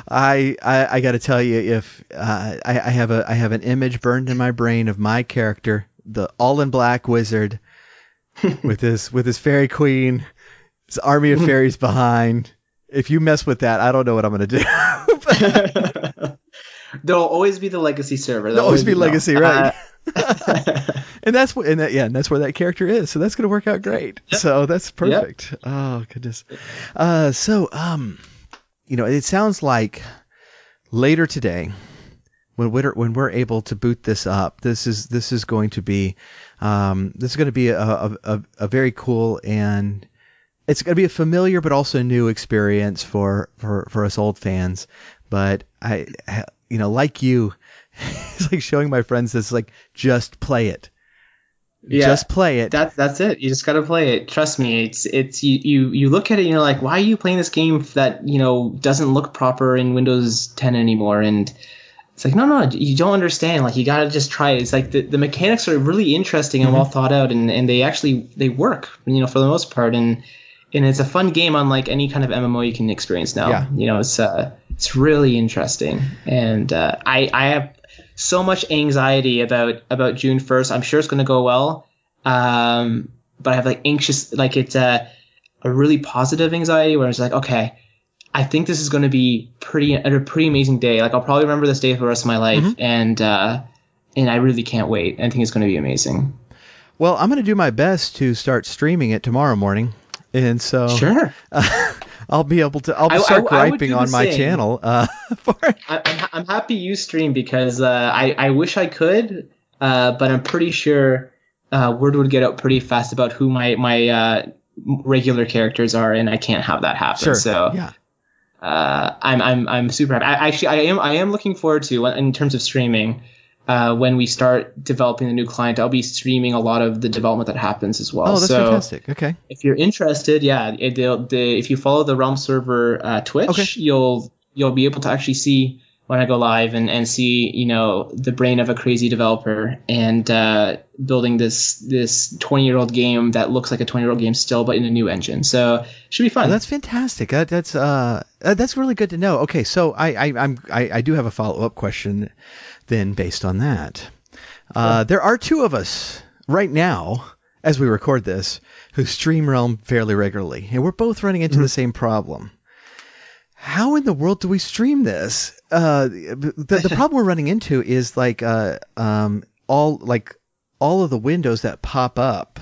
[SPEAKER 2] I got to tell you, if I have an image burned in my brain of my character, the all in black wizard. with his fairy queen, his army of fairies behind. If you mess with that, I don't know what I'm going to do.
[SPEAKER 4] There'll always be the legacy server.
[SPEAKER 2] There'll always be legacy, right? And that's where that character is. So that's going to work out great. Yep. So that's perfect. Yep. Oh goodness. You know, it sounds like later today, when we're able to boot this up, this is going to be a very cool, and it's going to be a familiar but also new experience for us old fans. But I you know, like you, it's like showing my friends this, like, just play it. Yeah, just play it.
[SPEAKER 4] That's it. You just gotta play it. Trust me. It's you look at it and you're like, why are you playing this game that, you know, doesn't look proper in Windows 10 anymore? And it's like, no, you don't understand. Like, you gotta just try it. It's like the mechanics are really interesting and well thought out, and they work, you know, for the most part. And it's a fun game, unlike any kind of MMO you can experience now. Yeah. You know, it's really interesting. And I have so much anxiety about June 1st. I'm sure it's going to go well. But I have like anxious, like it's a really positive anxiety where it's like, okay, I think this is going to be a pretty amazing day. Like, I'll probably remember this day for the rest of my life. And I really can't wait. I think it's going to be amazing.
[SPEAKER 2] Well, I'm going to do my best to start streaming it tomorrow morning. And so
[SPEAKER 4] sure.
[SPEAKER 2] I'll be able to. I'll start griping on my channel.
[SPEAKER 4] I'm happy you stream, because I wish I could, but I'm pretty sure word would get out pretty fast about who my regular characters are, and I can't have that happen.
[SPEAKER 2] Sure.
[SPEAKER 4] So
[SPEAKER 2] yeah.
[SPEAKER 4] I'm super happy. I am looking forward to, in terms of streaming. When we start developing the new client, I'll be streaming a lot of the development that happens as well.
[SPEAKER 2] Oh, that's fantastic. Okay.
[SPEAKER 4] If you're interested, if you follow the Realm server Twitch, you'll be able to actually see go live and see, the brain of a crazy developer and building this 20-year-old game that looks like a 20-year-old game still, but in a new engine. So it should be fun.
[SPEAKER 2] Well, that's fantastic. That's really good to know. Okay, so I do have a follow-up question then based on that. There are two of us right now, as we record this, who stream Realm fairly regularly, and we're both running into the same problem. How in the world do we stream this? The problem we're running into is like all of the windows that pop up,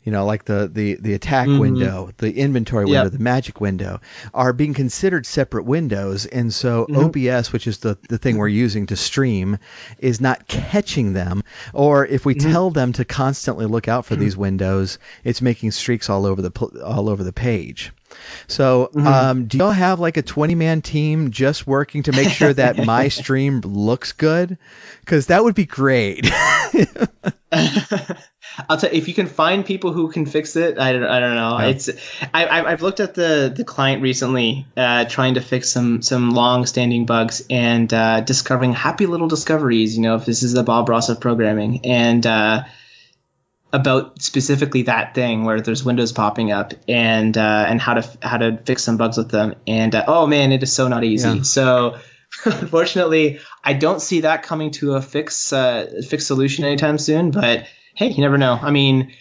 [SPEAKER 2] like the attack window, the inventory window, the magic window, are being considered separate windows, and so OBS, which is the thing we're using to stream, is not catching them. Or if we tell them to constantly look out for these windows, it's making streaks all over the page. So, do y'all have like a 20-man team just working to make sure that my stream looks good? Because that would be great.
[SPEAKER 4] I'll tell you, if you can find people who can fix it, I don't know. Yeah. I've looked at the client recently, trying to fix some long-standing bugs and discovering happy little discoveries. If this is the Bob Ross of programming, and about specifically that thing where there's windows popping up and how to fix some bugs with them. And oh man, it is so not easy. Yeah. So unfortunately, I don't see that coming to a fixed solution anytime soon. But hey, you never know. I mean,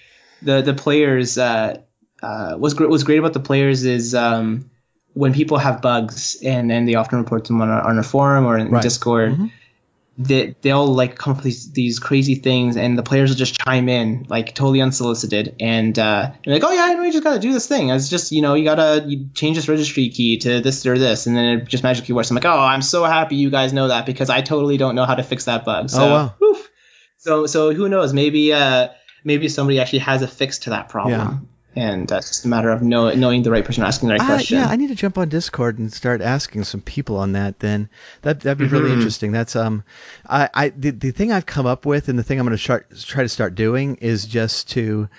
[SPEAKER 4] the players what's great about the players is when people have bugs and they often report them on a forum or in Discord. They'll like come up with these crazy things, and the players will just chime in like totally unsolicited, and like, oh yeah, I know you just gotta do this thing. It's just you change this registry key to this or this, and then it just magically works. I'm like, oh, I'm so happy you guys know that because I totally don't know how to fix that bug. So, oof. So who knows? Maybe somebody actually has a fix to that problem. Yeah. And it's just a matter of knowing the right person, asking the right question.
[SPEAKER 2] Yeah, I need to jump on Discord and start asking some people on that. Then that'd be really interesting. That's the thing I've come up with, and the thing I'm going to try to start doing is just to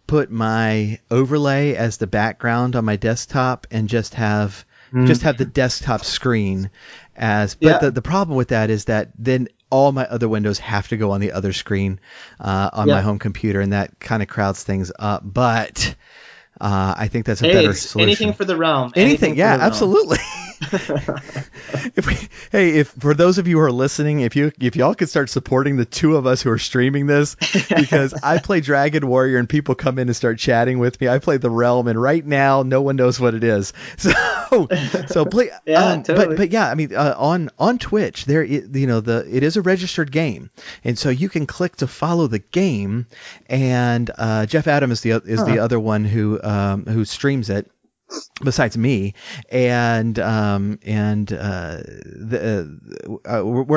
[SPEAKER 2] put my overlay as the background on my desktop and just have the desktop screen as. But the problem with that is that then all my other windows have to go on the other screen on my home computer, and that kind of crowds things up. But I think that's a better solution.
[SPEAKER 4] Anything for the realm.
[SPEAKER 2] Anything, yeah, absolutely. If for those of you who are listening, if y'all could start supporting the two of us who are streaming this, because I play Dragon Warrior and people come in and start chatting with me. I play the Realm, and right now no one knows what it is. So please, totally. But yeah, I mean, on Twitch there, it is a registered game, and so you can click to follow the game. And Jeff Adam is the other one who streams it, besides me, and we're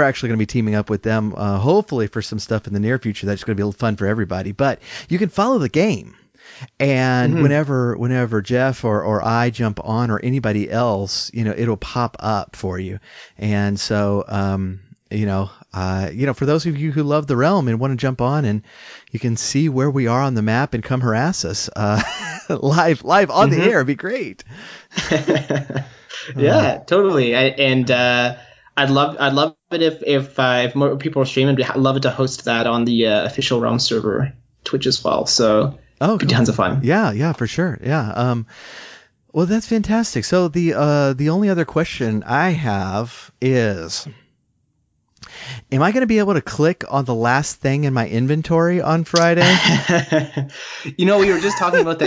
[SPEAKER 2] actually going to be teaming up with them, hopefully for some stuff in the near future that's going to be fun for everybody. But you can follow the game, and whenever Jeff or I jump on, or anybody else, it'll pop up for you. And so for those of you who love the Realm and want to jump on, and you can see where we are on the map and come harass us live on the air, it'd be great.
[SPEAKER 4] Yeah, totally. I'd love it if more people are streaming. I'd love it to host that on the official Realm server, Twitch as well. So
[SPEAKER 2] cool.
[SPEAKER 4] Tons of fun.
[SPEAKER 2] Yeah, for sure. Yeah. Well, that's fantastic. So the only other question I have is, am I going to be able to click on the last thing in my inventory on Friday?
[SPEAKER 4] We were just talking about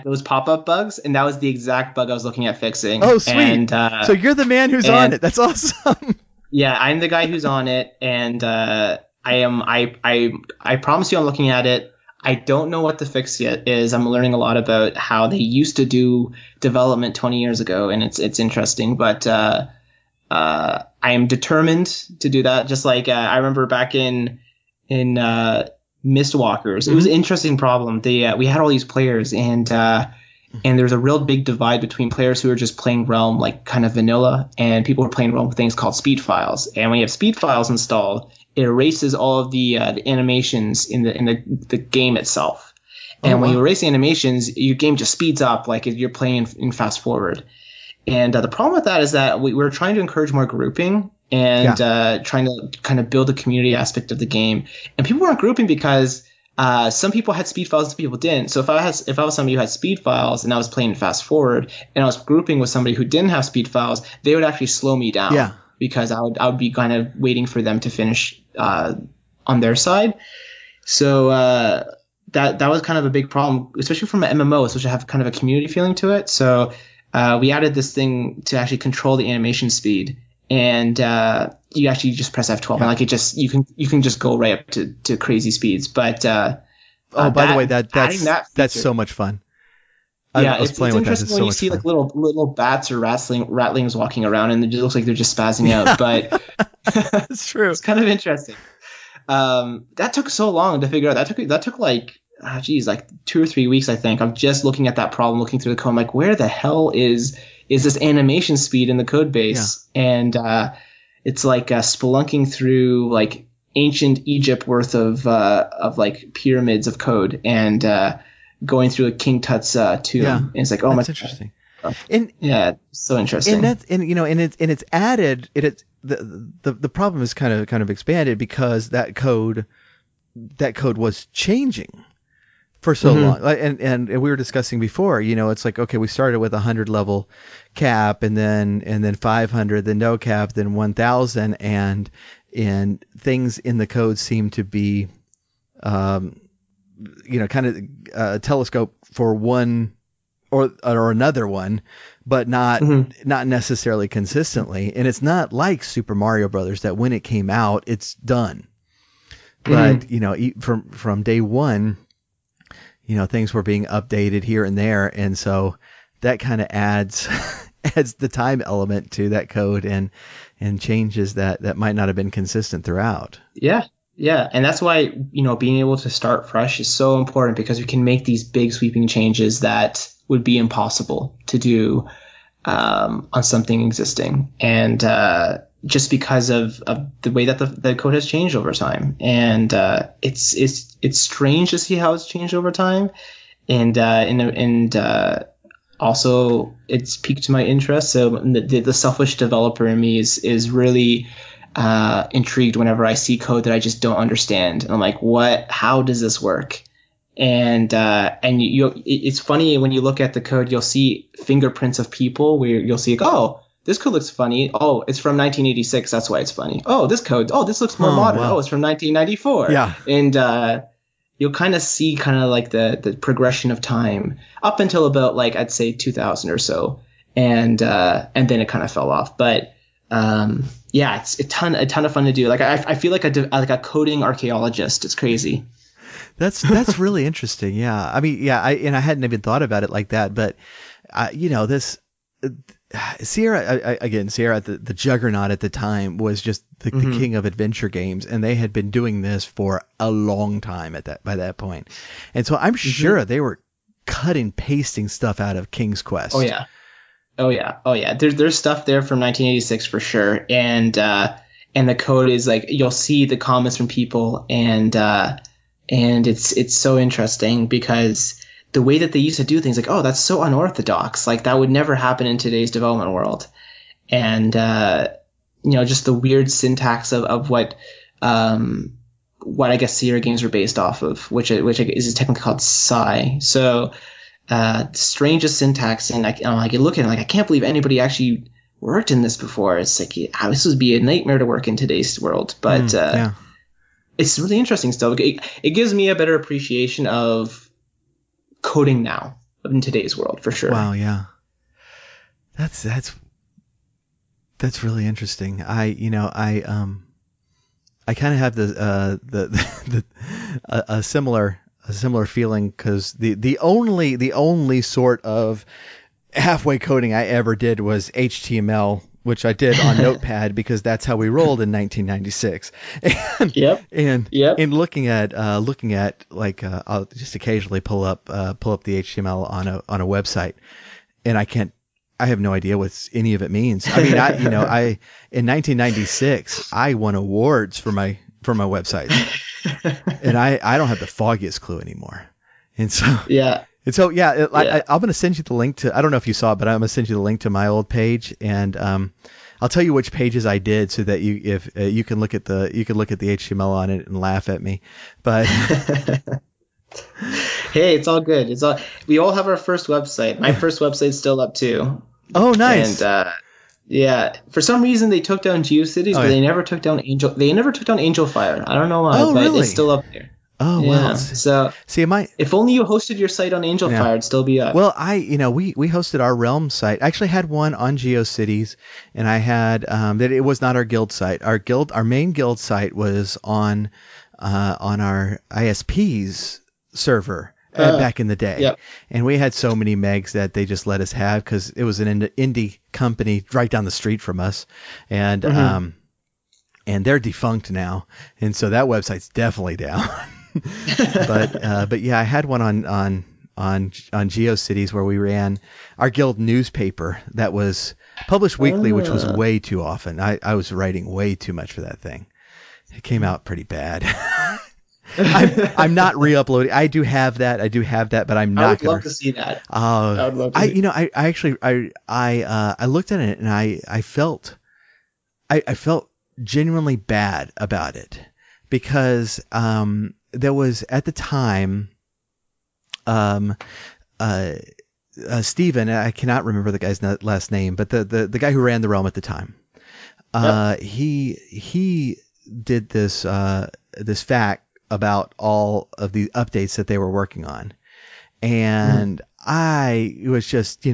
[SPEAKER 4] those pop-up bugs, and that was the exact bug I was looking at fixing.
[SPEAKER 2] Oh, sweet. And, so you're the man who's on it. That's awesome.
[SPEAKER 4] Yeah, I'm the guy who's on it, and I promise you I'm looking at it. I don't know what the fix yet is. I'm learning a lot about how they used to do development 20 years ago, and it's interesting, but I am determined to do that. Just like I remember back in Mistwalkers, it was an interesting problem. We had all these players, and there's a real big divide between players who are just playing Realm like kind of vanilla, and people who are playing Realm with things called speed files. And when you have speed files installed, it erases all of the animations in the game itself. And when you erase the animations, your game just speeds up like you're playing in fast forward. And the problem with that is that we're trying to encourage more grouping, and trying to kind of build a community aspect of the game. And people weren't grouping because some people had speed files and some people didn't. So if I was somebody who had speed files and I was playing fast forward and I was grouping with somebody who didn't have speed files, they would actually slow me down.
[SPEAKER 2] Yeah.
[SPEAKER 4] Because I would be kind of waiting for them to finish on their side. So that was kind of a big problem, especially from an MMO, which have kind of a community feeling to it. So we added this thing to actually control the animation speed, and you actually just press F12, and like you can just go right up to crazy speeds. But
[SPEAKER 2] by the way, that's so much fun.
[SPEAKER 4] Yeah, it's interesting when you see like little bats or ratlings walking around, and it just looks like they're just spazzing out. But
[SPEAKER 2] it's true.
[SPEAKER 4] It's kind of interesting. That took so long to figure out. That took like like 2 or 3 weeks, I think. I'm just looking at that problem, looking through the code. I'm like, where the hell is this animation speed in the code base? Yeah. And it's like spelunking through like ancient Egypt worth of like pyramids of code, and going through a King Tut's tomb.
[SPEAKER 2] Yeah.
[SPEAKER 4] And it's like, oh,
[SPEAKER 2] that's interesting.
[SPEAKER 4] And yeah, it's so interesting.
[SPEAKER 2] And it's added. The problem is kind of expanded because that code was changing for so long. And we were discussing before, it's like, okay, we started with 100 level cap, and then 500, then no cap, then 1000, and things in the code seem to be kind of telescope for one or another one, but not necessarily consistently. And it's not like Super Mario Brothers that when it came out, it's done. But from day one, things were being updated here and there, and so that kind of adds the time element to that code and changes that might not have been consistent throughout.
[SPEAKER 4] Yeah, and that's why, being able to start fresh is so important, because we can make these big sweeping changes that would be impossible to do on something existing. And just because of the way that the code has changed over time. And it's strange to see how it's changed over time. And also it's piqued my interest. So the selfish developer in me is really intrigued whenever I see code that I just don't understand. And I'm like, how does this work? And it's funny when you look at the code, you'll see fingerprints of people where you'll see, like, oh, this code looks funny. Oh, it's from 1986. That's why it's funny. Oh, this code. Oh, this looks more modern. Wow. Oh, it's from 1994.
[SPEAKER 2] Yeah.
[SPEAKER 4] And you'll kind of see like the progression of time up until about like I'd say 2000 or so, and then it kind of fell off. But yeah, it's a ton of fun to do. Like I feel like a coding archaeologist. It's crazy.
[SPEAKER 2] That's really interesting. Yeah. I mean, yeah, I hadn't even thought about it like that, but this Sierra, the juggernaut at the time, was just the king of adventure games, and they had been doing this for a long time by that point. And so I'm sure they were cutting, pasting stuff out of King's Quest.
[SPEAKER 4] Oh yeah. There's stuff there from 1986 for sure. And the code is like, you'll see the comments from people, and it's so interesting because the way that they used to do things, like, oh, that's so unorthodox. Like that would never happen in today's development world. And, just the weird syntax of what I guess Sierra games are based off of, which is technically called Psi. So, strangest syntax. And you look at it like, I can't believe anybody actually worked in this before. It's like, this would be a nightmare to work in today's world. But, it's really interesting still. It gives me a better appreciation of coding now in today's world, for sure.
[SPEAKER 2] Wow, yeah. That's really interesting. I kind of have a similar feeling, because the only sort of halfway coding I ever did was HTML, which I did on Notepad because that's how we rolled in 1996. And looking at like I'll just occasionally pull up the HTML on a website, and I have no idea what any of it means. I mean, in 1996 I won awards for my website, and I don't have the foggiest clue anymore. And so I'm going to send you the link to, I don't know if you saw it, but I'm going to send you the link to my old page. And I'll tell you which pages I did so that you can look at the HTML on it and laugh at me. But
[SPEAKER 4] hey, it's all good. We all have our first website. My first website's still up too.
[SPEAKER 2] Oh, nice.
[SPEAKER 4] And yeah, for some reason they took down GeoCities, but they never took down Angel. They never took down Angel Fire. I don't know why, but
[SPEAKER 2] really?
[SPEAKER 4] it's still up there.
[SPEAKER 2] Oh,
[SPEAKER 4] yeah.
[SPEAKER 2] well.
[SPEAKER 4] So if only you hosted your site on Angel Fire, it'd still be up.
[SPEAKER 2] Well, we hosted our Realm site. I actually had one on GeoCities, and I had that it was not our guild site. Our main guild site was on our ISP's server back in the day.
[SPEAKER 4] Yep.
[SPEAKER 2] And we had so many megs that they just let us have because it was an indie company right down the street from us, and and they're defunct now, and so that website's definitely down. But yeah, I had one on GeoCities where we ran our guild newspaper that was published weekly, which was way too often. I was writing way too much for that thing. It came out pretty bad. I'm not re-uploading. I do have that, but I'm not.
[SPEAKER 4] I would love to see that. I would love to see
[SPEAKER 2] I actually looked at it and I felt genuinely bad about it because there was at the time Steven, I cannot remember the guy's last name, but the guy who ran the Realm at the time. He did this fact about all of the updates that they were working on, and I was just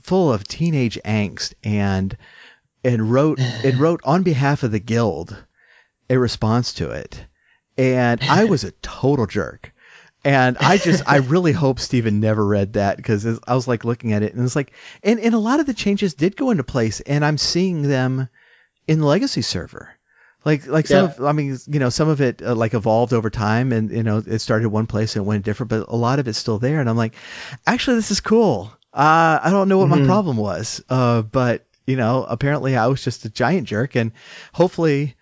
[SPEAKER 2] full of teenage angst and wrote on behalf of the guild a response to it, and I was a total jerk. And I really hope Steven never read that because I was like looking at it and it's like, and a lot of the changes did go into place and I'm seeing them in the legacy server. Like some of, some of it like evolved over time and, it started one place and went different, but a lot of it's still there. And I'm like, actually, this is cool. I don't know what my problem was. But apparently I was just a giant jerk and hopefully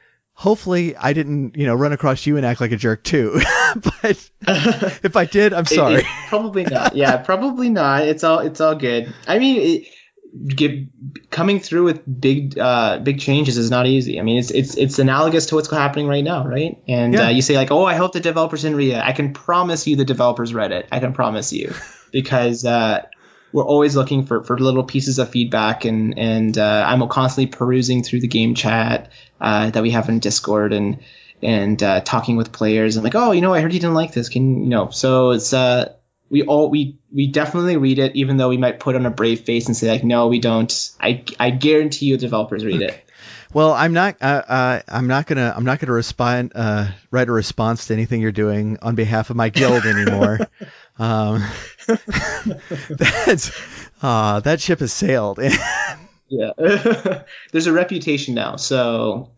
[SPEAKER 2] I didn't, run across you and act like a jerk too. But if I did, I'm sorry.
[SPEAKER 4] Probably not. Yeah, probably not. It's all good. I mean, coming through with big changes is not easy. I mean, it's analogous to what's happening right now, right? And you say like, oh, I hope the developers didn't read it. I can promise you the developers read it. I can promise you because we're always looking for little pieces of feedback, and I'm constantly perusing through the game chat that we have in Discord and talking with players. I'm like, oh, I heard you didn't like this. So it's we definitely read it, even though we might put on a brave face and say like, no, we don't. I guarantee you, developers read it.
[SPEAKER 2] Well, I'm not gonna respond, write a response to anything you're doing on behalf of my guild anymore. That ship has sailed.
[SPEAKER 4] Yeah, there's a reputation now, so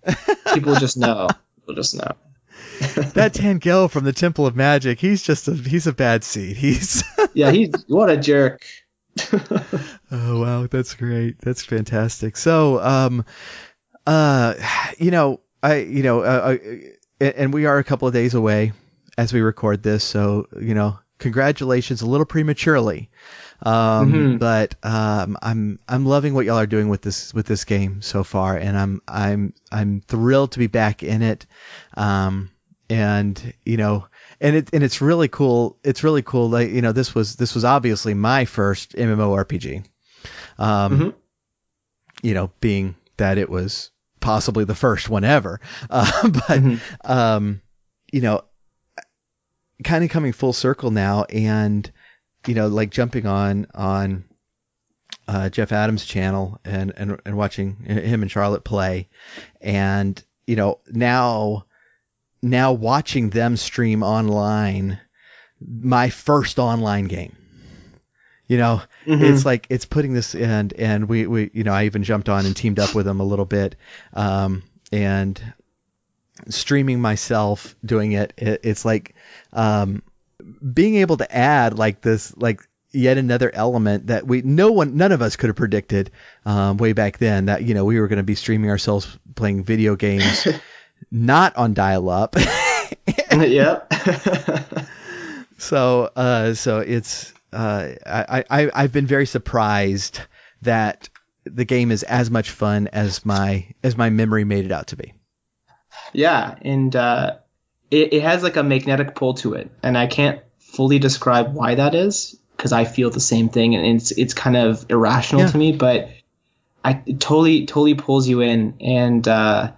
[SPEAKER 4] people just know.
[SPEAKER 2] That Tangel from the Temple of Magic, he's a bad seed. He's
[SPEAKER 4] what a jerk.
[SPEAKER 2] Oh wow, that's great. That's fantastic. So and we are a couple of days away as we record this, so congratulations a little prematurely. But I'm loving what y'all are doing with this game so far, and I'm thrilled to be back in it. And it's really cool. It's really cool. Like, this was obviously my first MMORPG. Being that it was possibly the first one ever. But kind of coming full circle now, and like jumping on Jeff Adams' channel and watching him and Charlotte play, and now watching them stream online my first online game. It's like it's putting this and we I even jumped on and teamed up with them a little bit, and streaming myself doing it. It's like being able to add like this, like yet another element that none of us could have predicted way back then, that we were going to be streaming ourselves playing video games not on dial-up.
[SPEAKER 4] Yep.
[SPEAKER 2] So it's I've been very surprised that the game is as much fun as my memory made it out to be.
[SPEAKER 4] Yeah, and it has like a magnetic pull to it, and I can't fully describe why that is because I feel the same thing, and it's kind of irrational to me, but it totally pulls you in, and I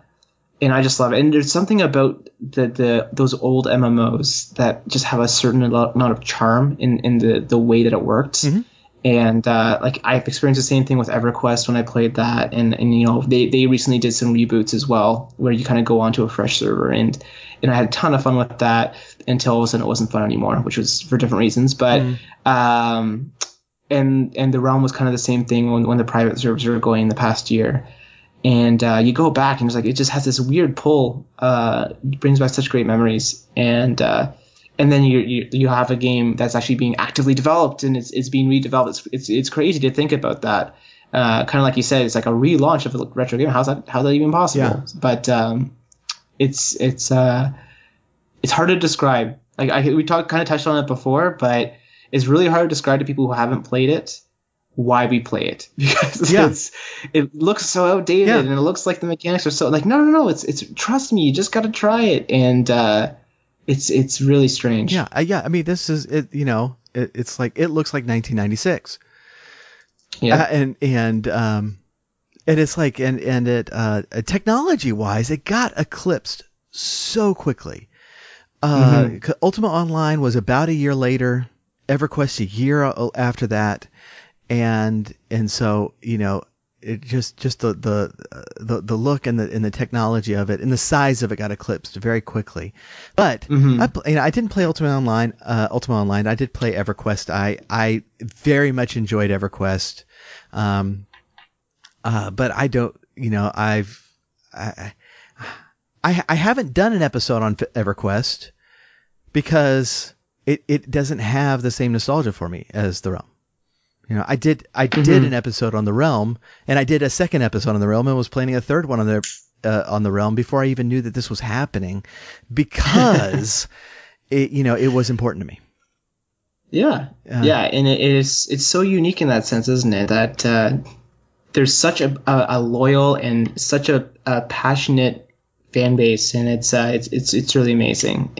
[SPEAKER 4] just love it. And there's something about those old MMOs that just have a certain amount of charm in the way that it works. Mm-hmm. And like I've experienced the same thing with EverQuest when I played that, and you know they recently did some reboots as well where you kind of go onto a fresh server, and I had a ton of fun with that until all of a sudden it wasn't fun anymore, which was for different reasons. But and the Realm was kind of the same thing when the private servers were going in the past year. And you go back and it's like it just has this weird pull. It brings back such great memories, and then you have a game that's actually being actively developed and it's being redeveloped. It's crazy to think about that. Kind of like you said, it's like a relaunch of a retro game. How's that even possible? Yeah. But it's hard to describe. Like we kind of touched on it before, but it's really hard to describe to people who haven't played it why we play it, because it looks so outdated and it looks like the mechanics are so like no it's trust me, you just got to try it, and it's really strange.
[SPEAKER 2] I mean, this is it, you know, it's like it looks like 1996. And it's like and it technology wise it got eclipsed so quickly. Ultima Online was about a year later, EverQuest a year after that. And so, you know, it just the look and the technology of it and the size of it got eclipsed very quickly. But I didn't play Ultima Online. I did play EverQuest. I very much enjoyed EverQuest. But I don't, you know, I haven't done an episode on EverQuest because it doesn't have the same nostalgia for me as the Realm. You know, I did an episode on the Realm, and I did a second episode on the Realm, and was planning a third one on the Realm before I even knew that this was happening, because it was important to me.
[SPEAKER 4] Yeah, and it's so unique in that sense, isn't it? That there's such a loyal and such a passionate fan base, and it's really amazing.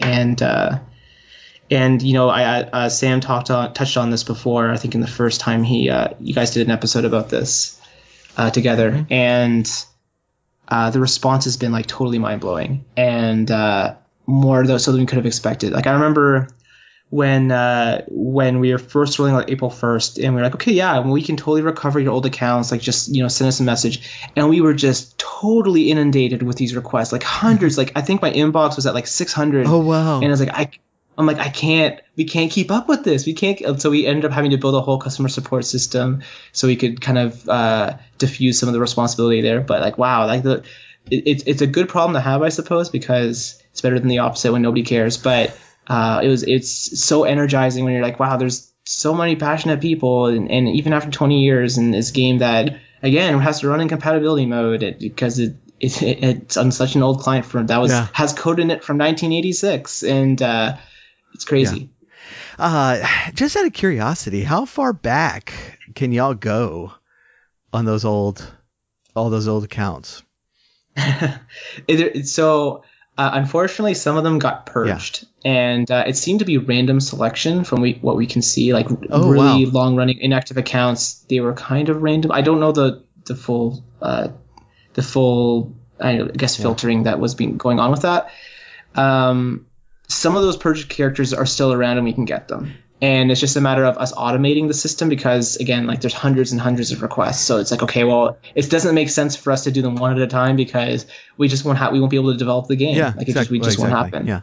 [SPEAKER 4] And you know, Sam touched on this before. I think in the first time you guys did an episode about this together, and the response has been like totally mind blowing, and more so than we could have expected. Like I remember when we were first rolling out April 1st, and we were like, okay, yeah, we can totally recover your old accounts. Like just send us a message, and we were just totally inundated with these requests, like hundreds. Like I think my inbox was at like 600.
[SPEAKER 2] Oh wow!
[SPEAKER 4] And I was like, we can't keep up with this. We can't. So we ended up having to build a whole customer support system so we could kind of diffuse some of the responsibility there. But like, wow, like it's a good problem to have, I suppose, because it's better than the opposite when nobody cares. But it's so energizing when you're like, wow, there's so many passionate people, and even after 20 years in this game that again has to run in compatibility mode because it's on such an old client has code in it from 1986, and it's crazy.
[SPEAKER 2] Yeah. Just out of curiosity, how far back can y'all go on all those old accounts?
[SPEAKER 4] So unfortunately, some of them got purged, and it seemed to be random selection from what we can see. Like long-running inactive accounts, they were kind of random. I don't know the full I guess filtering that was going on with that. Some of those purged characters are still around and we can get them. And it's just a matter of us automating the system because, again, like there's hundreds and hundreds of requests. So it's like, okay, well, it doesn't make sense for us to do them one at a time because we won't be able to develop the game.
[SPEAKER 2] Yeah,
[SPEAKER 4] like it just won't happen.
[SPEAKER 2] Yeah.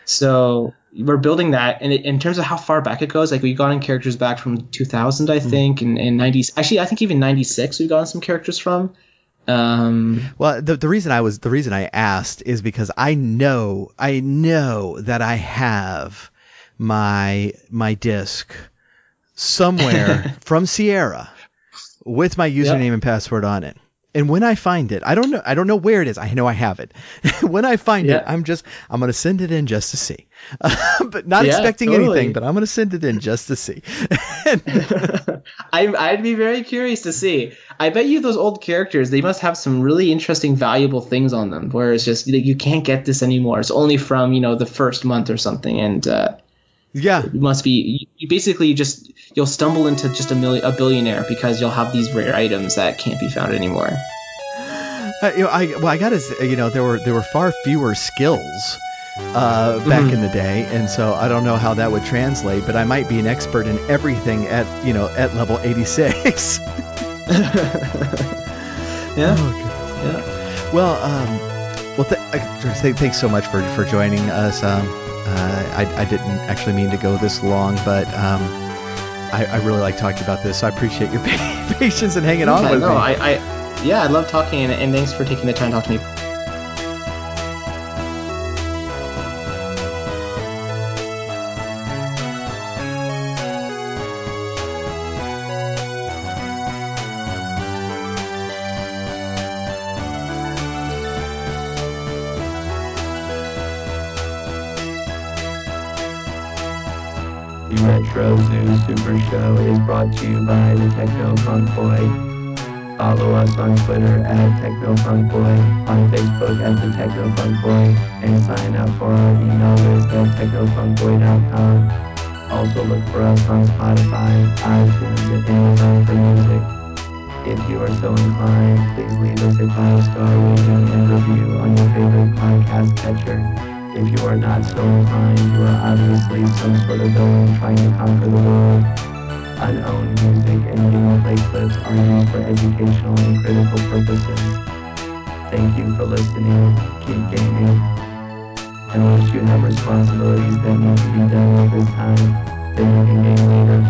[SPEAKER 4] So we're building that. And in terms of how far back it goes, like we've gotten characters back from 2000, I think, and 90s. Actually, I think even 96 we've gotten some characters from.
[SPEAKER 2] Well, the reason I asked is because I know that I have my disc somewhere from Sierra with my username and password on it. And when I find it, I don't know where it is. I know I have it. When I find it, I'm going to send it in just to see. But not expecting anything, but I'm going to send it in just to see.
[SPEAKER 4] I'd be very curious to see. I bet you those old characters, they must have some really interesting, valuable things on them, where it's just you can't get this anymore. It's only from, the first month or something, and it must be you'll stumble into just a billionaire because you'll have these rare items that can't be found anymore.
[SPEAKER 2] I gotta say, there were far fewer skills back in the day, and so I don't know how that would translate, but I might be an expert in everything at level 86.
[SPEAKER 4] Yeah.
[SPEAKER 2] Oh, yeah. Well, thanks so much for joining us. I didn't actually mean to go this long, but I really like talking about this, so I appreciate your patience and hanging on with me.
[SPEAKER 4] I love talking, and thanks for taking the time to talk to me.
[SPEAKER 1] The Retro Zoo Super Show is brought to you by the Techno Funk Boy. Follow us on Twitter at Techno Funk Boy, on Facebook at the Techno Funk Boy, and sign up for our email list at technofunkboy.com. Also look for us on Spotify, iTunes, and Amazon for music. If you are so inclined, please leave us a 5-star rating and review on your favorite podcast catcher. If you are not so inclined, you are obviously some sort of villain trying to conquer the world. Unowned music and gameplay clips are used for educational and critical purposes. Thank you for listening, keep gaming, and once you have responsibilities that need to be done at this time, then you can game later.